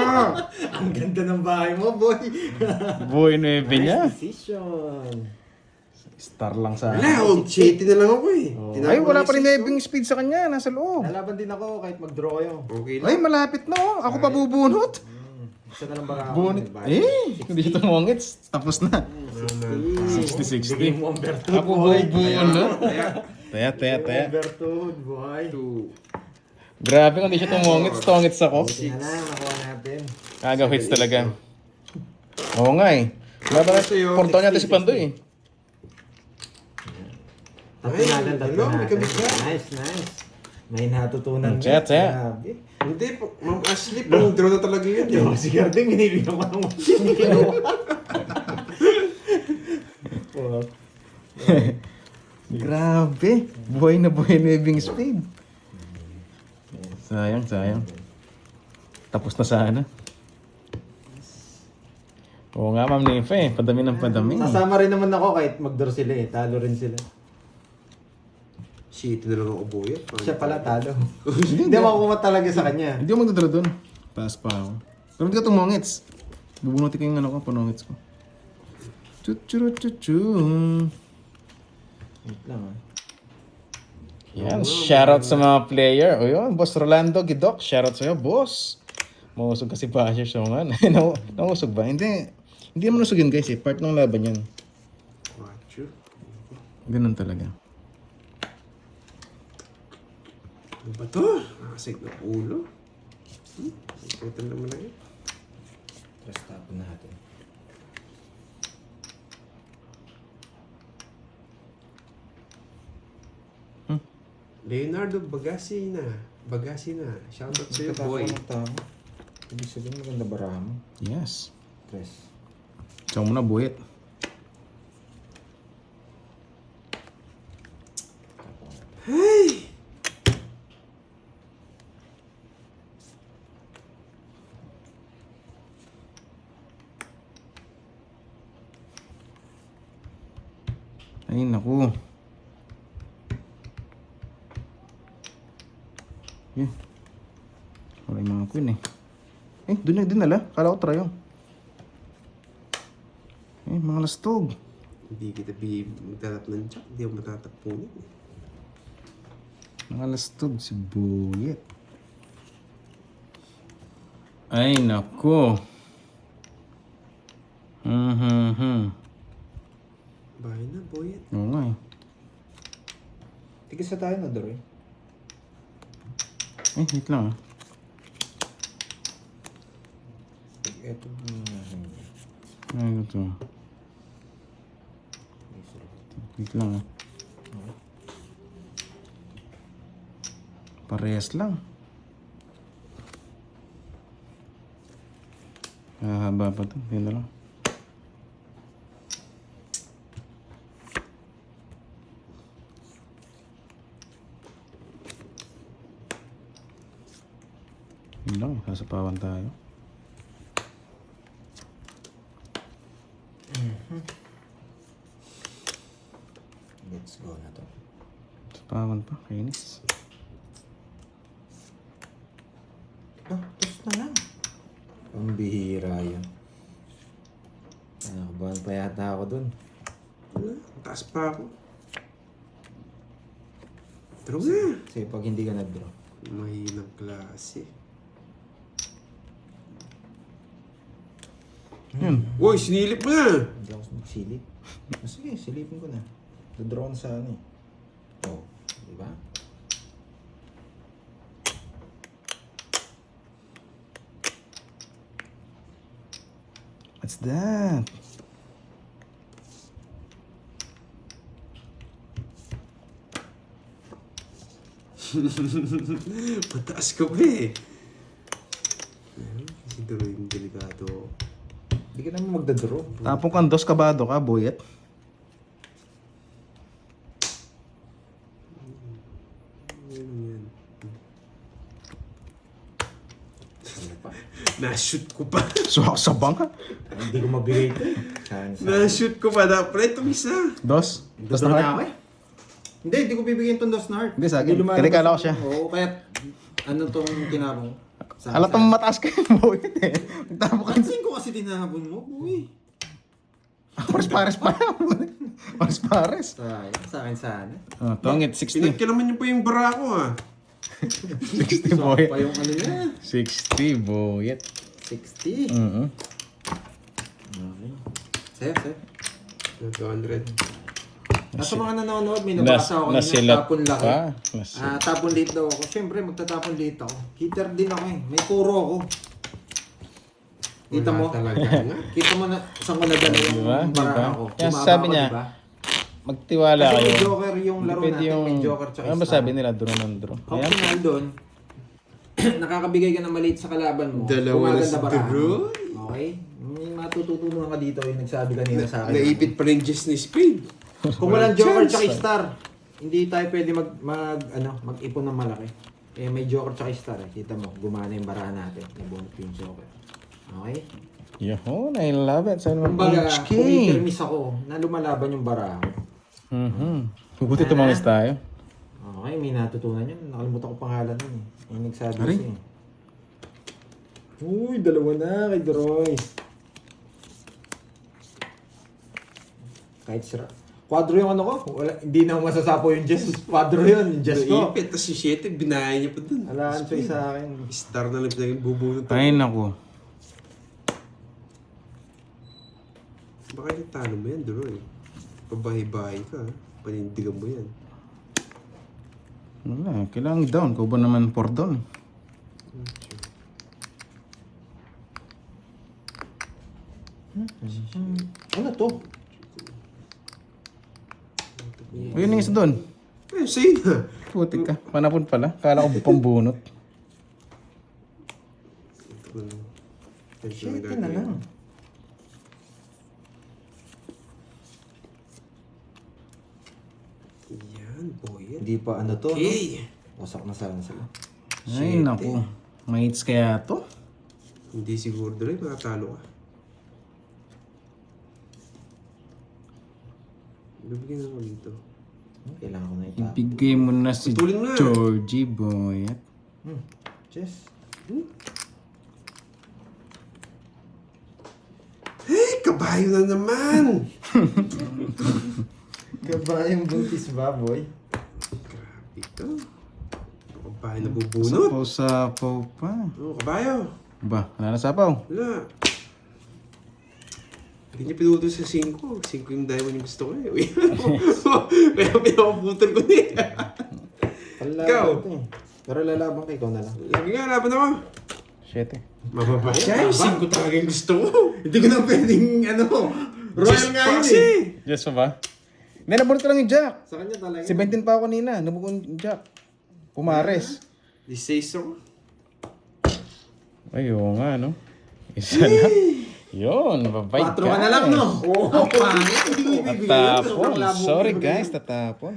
Ang ganda ng bahay mo, boy. Boy 9 niya. Decision. Star lang sa... Wala, chatty na lang ako eh. Ay, wala pa rin diving speed sa kanya. Nasa loob. Lalaban din ako kahit mag-draw kayo. Okay lang. Ay, malapit na oh. Ako pa bubunot. Isa na lang baka ako. Bonit. Hindi siya tumungits. Tapos na. 60-60. Bigay mo ang Bertod, Ako boy. bubuon na. Kaya, Taya. Bertod, boy. 2. Grabe kung di siya tumungits ako. Buti na lang, nakuha natin. Kagaw hits talaga. Oo nga eh. Wala ba na? Porto natin si Pandoy eh. Tatlo natin, tatlo Hello, may natin. kabisya. Nice. May natutunan. Tsaya. Grabe. Hindi, Ma'am Ashley, pang draw na talaga yun. Yo, si Garding, hinibigyan ko ng hindi kinuha. Grabe. Buhay na Webing Spade. Sayang. Tapos na sana. Oo nga, Ma'am Nifa eh. Padami ng padami. Sasama rin naman ako kahit mag-draw sila eh. Talo rin sila. Shit, na lang ako buhay. Siya pala talo. Hindi makukuha talaga sa kanya. Hindi ako magdadala doon. Pass pa ako. Pero hindi ka tumungits. Bubunutin ko yung ano ko, panungits ko. Chuchuruchuchu. Wait lang ah. Yan, shoutout sa mga player. O yun, Boss Rolando Gidok, shoutout sa'yo, boss. Mausog kasi Basher so nga. Nausog ba? Hindi naman usog yun guys eh. Part ng laban yan. Wacho. Ganun talaga. Ano ba to? Nakasig na ulo. Ikutan naman na yun. Press tap natin. Leonardo Bagasina. Shoutout sa'yo, boy. Ibig sabihin maganda baraha mo. Yes. Press. Tsaka muna buhit. Hey! Ay, naku. Yun. Wala yung mga queen eh. Eh, doon yung dinala. Kala ko trayo. Eh, mga lastog. Hindi kita magtatap ng tsak. Hindi ako matatapunin. Mga lastog si Buyet. Ay, naku. Bahay na, boy. Oo nga eh. Tigisa tayo na draw eh. Eh, wait lang ah. Ito Ay, ito. Wait lang ah. Parehas lang. Haba pa ito. Hindi na lang. Yun lang. Sasapawan tayo. Let's go na to. Sasapawan pa. Kainis. Tapos na lang. Pambihira yun. Nakabahan pa yata ako dun. Taas pa ako. Draw na. Kasi pag hindi ka nag-draw. Mahinang klase. Uy, sinilip mo na! Hindi ako magsilip. Sige, silipin ko na. Dodraw ko na sa ano eh. Oh, di ba? What's that? Mataas ka ba eh. Kasi draw yung delikado. Hindi ka naman magdadraw. Tapong kang dos kabado ka, Buyet. Yan. Ano pa? Na-shoot ko pa. Suwak sa bangka. Hindi ko mabigay ito eh. Saan? Na-shoot ko pa. Dapat itong isa. Dos? Dos Dodraw na na heart? ako eh. Hindi ko bibigyan itong dos na heart. Hindi, sa akin. lumalabas Kinikala ko siya. Oo, kaya ano tong tinapon ko? Alam tong mataas ka yung Buyet eh. Magtapok ka. Pansin ko kasi tinapon mo, boy. Pares-pares pa yan. Pares-pares. Sa akin sana. Oh, tongit, 60. Pinagkilaman niyo pa yung bara ko ah. 60 Buyet. Pa yung ano niya. 60 Buyet. 60. Mhm. Okay. Sayo, sayo. 200. Sa mga nanonood, may nabasa ako kanina, Nasilat tapon laki. pa. Tapon late daw ako. Siyempre, magtatapon late ako. Hitter din ako eh. May puro ako. Kita mo? Wala talaga nga. Kita mo na saan ko nadala yung Diba? baraha Diba? ko. Kaya Bumaba sabi ako, niya, diba? magtiwala Kasi kayo. may joker yung laro Depende natin. yung, May joker tsaka ano ba star. sabi nila? Draw ng draw. Ayan. Optional doon, nakakabigay ka ng maliit sa kalaban mo. Dalawa na Gumaganda sa baraha mo. draw. Okay? May matututunan ka dito yung nagsabi kanina sa akin. Naipit pa rin just ni Spade. Kung walang joker tsaka star, hindi tayo pwede mag-ipon ng malaki. Eh may joker tsaka star eh. Kita mo, gumana yung baraha natin. Nabunot yung joker. Okay? Yun, I love it. Sabi naman, Kumbaga, HK. kung itermis ako na lumalaban yung baraha ko. Buti tumangis tayo. Okay, may natutunan yun. Nakalimutan ko pangalan nun eh. Yung nagsabi Aray. kasi. Uy, dalawa na kay Droy. Kahit sira. Quadro yung ano ko. Wala, hindi na masasapo yung Jess. Quadro yun, yung Jess ko. Naipit. Tapos si 7, binaya niya pa dun. Alaan siya sa akin. Star na lang pinaging bubunot. Ay, naku. Baka italo mo yan, Duro eh. Pabahay-bahay ka. Panindigan mo yan. Wala, kailangan down. Kau ba naman 4 down? Ano to? Ayun yung isa doon. Eh, sa'yo na. Putik ka. Panapon pala. Kala ko pambunot. Shit, na lang. Yan, boy. Hindi pa ano to, no? Okay. Wasak na sana sila. Ay, naku. May hits kaya to? Hindi siguro, Duro, makatalo ka. Bibigyan ako dito. Kailangan ko na ita. Ibigay mo na si Putulin na. Georgie, boy. Jess. Eh, kabayo na naman! Kabayang buntis ba, boy? Grabe ito. Kabayo na bubunot. Sapaw-sapaw pa. Oh, kabayo. Ba, wala na sapaw. Wala. Hindi niya pinuto sa 5. 5 yung diamond yung gusto ko eh. Pero pinakaputol ko niya. Ikaw. Pero lalaban ka, ikaw na lang. Lagi nga, laban ako. 7. Mababa siya. 5 talaga yung gusto ko. Hindi ko na pwedeng, Royal nga yun eh. Yes pa ba? Hindi, nabunot ko lang yung Jack. Sa kanya talaga. 17 pa ako kanina. Nabukon yung Jack. Pumares. 16 ako. Ay, oo nga, no? Isa lang. Yun, babay Patro ka na lang, no? Oo, pangit. Hindi ko ibibigay yun. Tatapon. Sorry guys, tatapon.